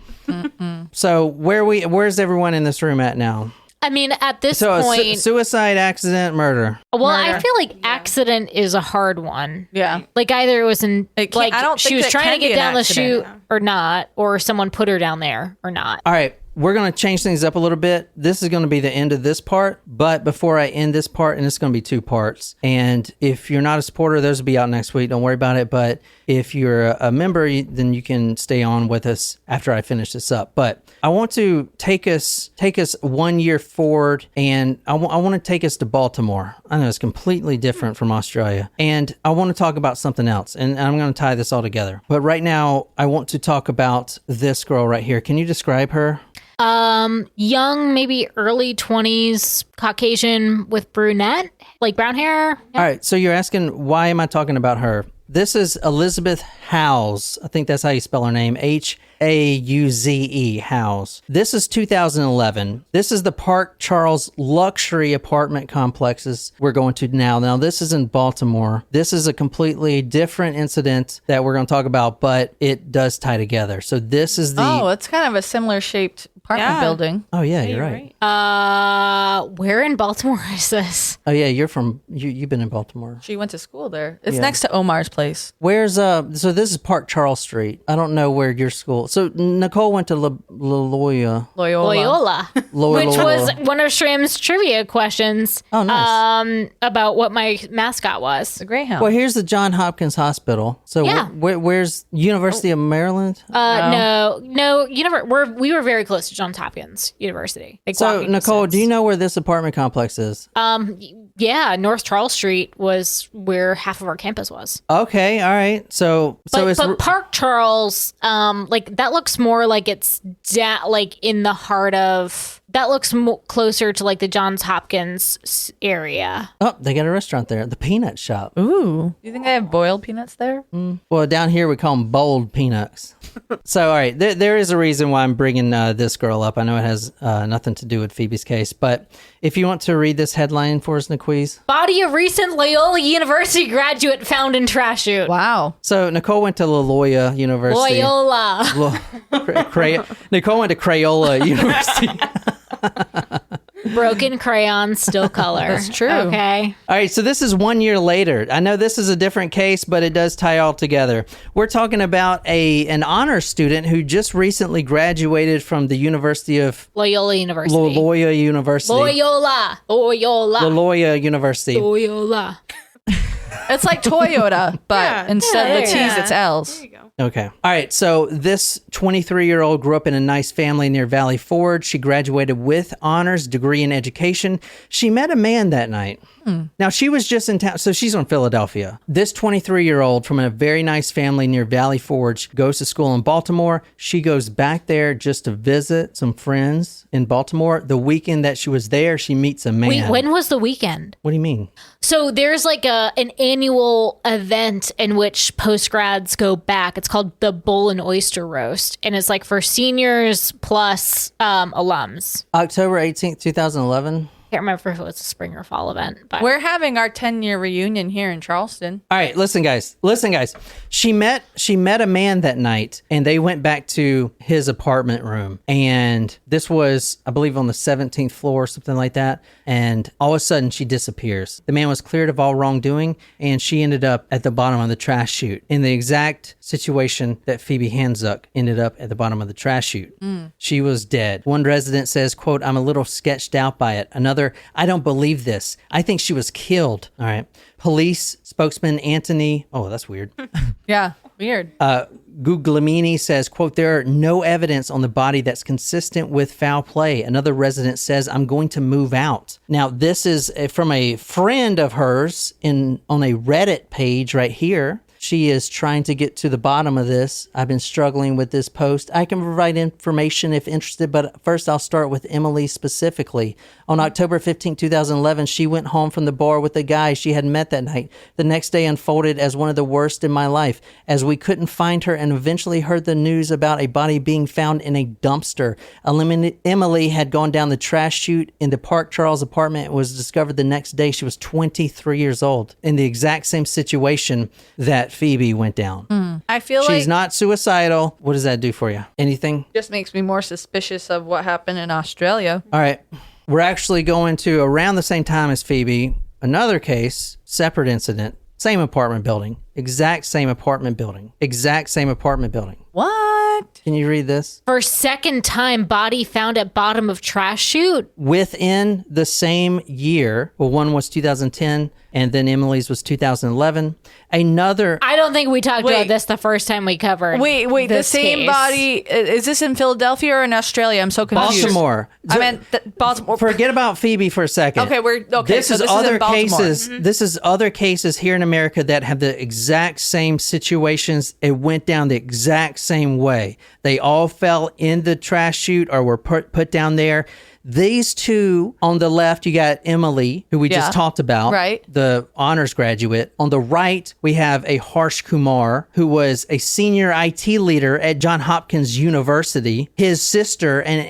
So where's everyone in this room at now? I mean, at this So point, suicide, accident, murder. well, I Murder. feel like accident is a hard one. Yeah. Like either it was in It can't- like I don't she think was that trying can to be get an down the accident. chute or not, or someone put her down there or not. All right, we're going to change things up a little bit. This is going to be the end of this part, but before I end this part, and it's going to be 2 parts. And if you're not a supporter, those will be out next week. Don't worry about it. But if you're a member, then you can stay on with us after I finish this up. But I want to take us 1 year forward, and I want to take us to Baltimore. I know it's completely different from Australia. And I want to talk about something else, and I'm going to tie this all together. But right now, I want to talk about this girl right here. Can you describe her? Young, maybe early 20s, Caucasian with brunette, like brown hair. All right, so you're asking, why am I talking about her? This is Elizabeth Howes. I think that's how you spell her name. Hauze, Howes. This is 2011. This is the Park Charles luxury apartment complexes we're going to now. Now, this is in Baltimore. This is a completely different incident that we're going to talk about, but it does tie together. So this is the... Oh, it's kind of a similar shaped apartment Yeah. building. Oh, yeah, you're right. Where in Baltimore is this? Oh, yeah, you've been in Baltimore. She went to school there. It's Yeah. next to Omar's place. Where's so this is Park Charles Street. I don't know where your school. So Nicole went to Loyola. Loyola. Loyola. Which was one of Shrim's trivia questions. Oh, nice. About what my mascot was. The Greyhound. Well, here's the John Hopkins Hospital. So Yeah. where's University of Maryland? No. We were very close to Johns Hopkins University. Like So walking Nicole, do you distance. know where this apartment complex is? Yeah, North Charles Street was where half of our campus was. Okay, all right. So it's But Park Charles, like that looks more like it's like in the heart of. That looks closer to like the Johns Hopkins area. oh, they got a restaurant there, the Peanut Shop. Ooh. Do you think they have boiled peanuts there? Well, down here we call them bold peanuts. So, all right, there is a reason why I'm bringing this girl up. I know it has nothing to do with Phoebe's case, but if you want to read this headline for us, Niquiz. Body of recent Loyola University graduate found in trash chute. Wow. So Nicole went to Loyola University. Loyola. Nicole went to Crayola University. Broken crayons, still color. That's true. Okay. All right, so this is 1 year later. I know this is a different case, but it does tie all together. We're talking about an honor student who just recently graduated from the University of Loyola University. Loyola University. Loyola. Loyola University. Loyola. It's like Toyota, but Yeah. instead of the there you T's, go. it's L's. There you go. Okay. All right. So this 23-year-old grew up in a nice family near Valley Forge. She graduated with honors degree in education. She met a man that night. Now, she was just in town. So she's from Philadelphia. This 23-year-old from a very nice family near Valley Forge goes to school in Baltimore. She goes back there just to visit some friends in Baltimore. The weekend that she was there, she meets a man. Wait, when was the weekend? What do you mean? So there's like an annual event in which postgrads go back. It's called the Bull and Oyster Roast, and it's like for seniors plus alums. October 18th, 2011. Can't remember if it was a spring or fall event, but We're having our 10-year reunion here in Charleston. All right, listen, guys. She met a man that night, and they went back to his apartment room. And this was, I believe, on the 17th floor or something like that. And all of a sudden, she disappears. The man was cleared of all wrongdoing, and she ended up at the bottom of the trash chute in the exact situation that Phoebe Handsjuk ended up at the bottom of the trash chute. She was dead. One resident says, quote, "I'm a little sketched out by it." Another, "I don't believe this. I think she was killed." All right. Police spokesman Anthony, oh, that's weird. Yeah, weird. Guglielmini says, quote, "There are no evidence on the body that's consistent with foul play." Another resident says, "I'm going to move out." Now, this is from a friend of hers on a Reddit page right here. She is trying to get to the bottom of this. I've been struggling with this post. I can provide information if interested, but first I'll start with Emily specifically. On October 15, 2011, she went home from the bar with a guy she had met that night. The next day unfolded as one of the worst in my life, as we couldn't find her and eventually heard the news about a body being found in a dumpster. Emily had gone down the trash chute in the Park Charles apartment and was discovered the next day. She was 23 years old in the exact same situation that Phoebe went down. I feel She's like not suicidal. What does that do for you? Anything? just makes me more suspicious of what happened in Australia. All right. We're actually going to, around the same time as Phoebe, another case, separate incident, same apartment building, exact same apartment building. What? Can you read this? for second time body found at bottom of trash chute. Within the same year, well, one was 2010, and then Emily's was 2011. Another, I don't think we talked Wait. about this the first time we covered. Wait, the this same case. body. Is this in Philadelphia or in Australia? I'm so confused. Baltimore. I meant Baltimore. Forget about Phoebe for a second. Okay, This so is this is other in Baltimore. cases. This is other cases here in America that have the exact same situations. It went down the exact same way. They all fell in the trash chute or were put down there. These two on the left, you got Emily, who we Yeah. just talked about, Right. the honors graduate. On the right, we have a Harsh Kumar, who was a senior IT leader at Johns Hopkins University. His sister, an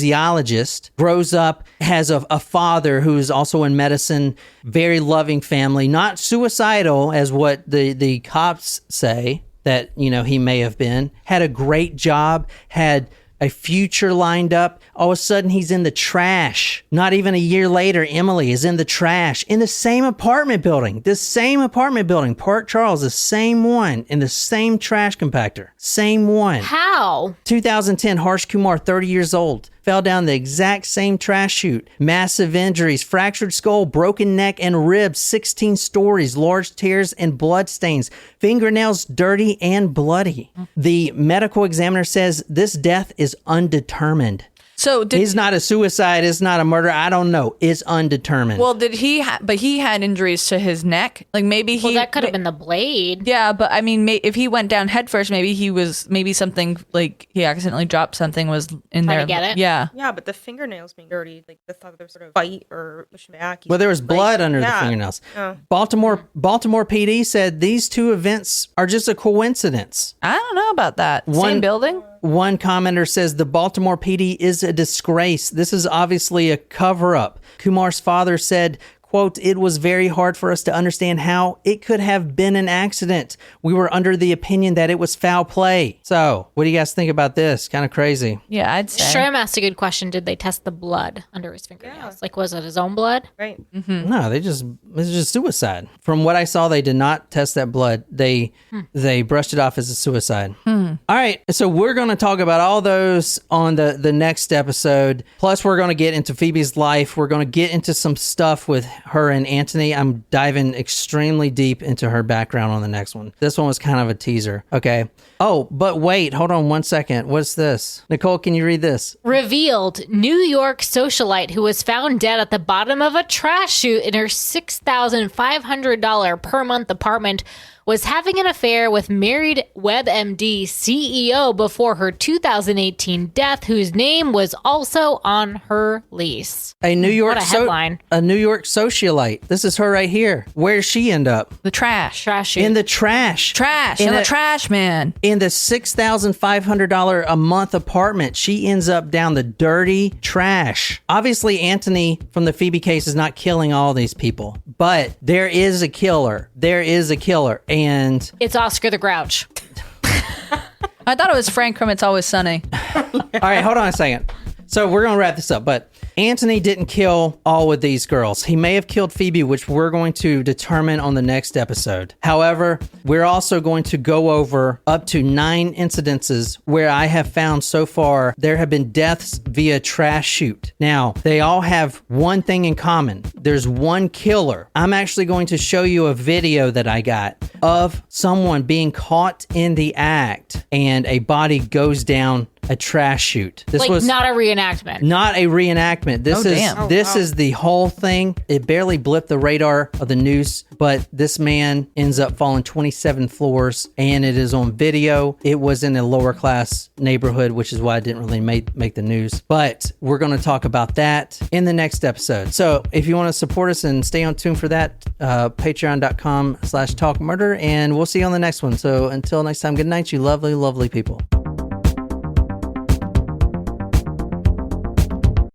anesthesiologist, grows up, has a father who is also in medicine, very loving family, not suicidal as what the cops say that, he may have been, had a great job, had a future lined up. All of a sudden, he's in the trash. Not even a year later, Emily is in the trash in the same apartment building. Park Charles, the same one, in the same trash compactor. Same one. How? 2010, Harsh Kumar, 30 years old, fell down the exact same trash chute. Massive injuries, fractured skull, broken neck and ribs, 16 stories, large tears and blood stains, fingernails dirty and bloody. The medical examiner says this death is undetermined. So It's not a suicide. It's not a murder. I don't know. It's undetermined. well, did he? But he had injuries to his neck. Like maybe he. Well, that could have been the blade. Yeah, but I mean, if he went down head first, maybe something like he accidentally dropped something was in Trying there. to get it? Yeah. Yeah, but the fingernails being dirty, like the thought there was sort of bite or pushing back. Well, there was blood under the yeah. fingernails. Oh. Baltimore PD said these two events are just a coincidence. I don't know about that. One- Same building. One commenter says the Baltimore PD is a disgrace. This is obviously a cover-up. Kumar's father said, quote, "It was very hard for us to understand how it could have been an accident. We were under the opinion that it was foul play." So, what do you guys think about this? Kind of crazy. Yeah, I'd say. Shrem asked a good question. Did they test the blood under his fingernails? Yeah. Like, was it his own blood? Right. No, it's just suicide. From what I saw, they did not test that blood. They brushed it off as a suicide. All right, so we're going to talk about all those on the next episode. Plus, we're going to get into Phoebe's life. We're going to get into some stuff with her and Anthony. I'm diving extremely deep into her background on the next one. This one was kind of a teaser. Okay. Oh, but wait, hold on one second. What's this? Nicole, can you read this? Revealed New York socialite who was found dead at the bottom of a trash chute in her $6,500 per month apartment was having an affair with married WebMD CEO before her 2018 death, whose name was also on her lease. A New York What a headline. a New York socialite. This is her right here. Where's she end up? The trash. Trash chute. In the trash. In the trash, man. In the $6,500 a month apartment, she ends up down the dirty trash. Obviously, Anthony from the Phoebe case is not killing all these people, but there is a killer. There is a killer. And It's Oscar the Grouch. I thought it was Frank from It's Always Sunny. all right, hold on a second. So we're going to wrap this up, but Anthony didn't kill all of these girls. He may have killed Phoebe, which we're going to determine on the next episode. However, we're also going to go over up to 9 incidences where I have found so far there have been deaths via trash chute. Now, they all have one thing in common. There's one killer. I'm actually going to show you a video that I got of someone being caught in the act and a body goes down a trash chute. This was not a reenactment. not a reenactment. This is the whole thing. It barely blipped the radar of the news, but this man ends up falling 27 floors, and it is on video. It was in a lower class neighborhood, which is why it didn't really make the news. But we're going to talk about that in the next episode. So if you want to support us and stay on tune for that, patreon.com/talkmurder, and we'll see you on the next one. So until next time, good night, you lovely, lovely people.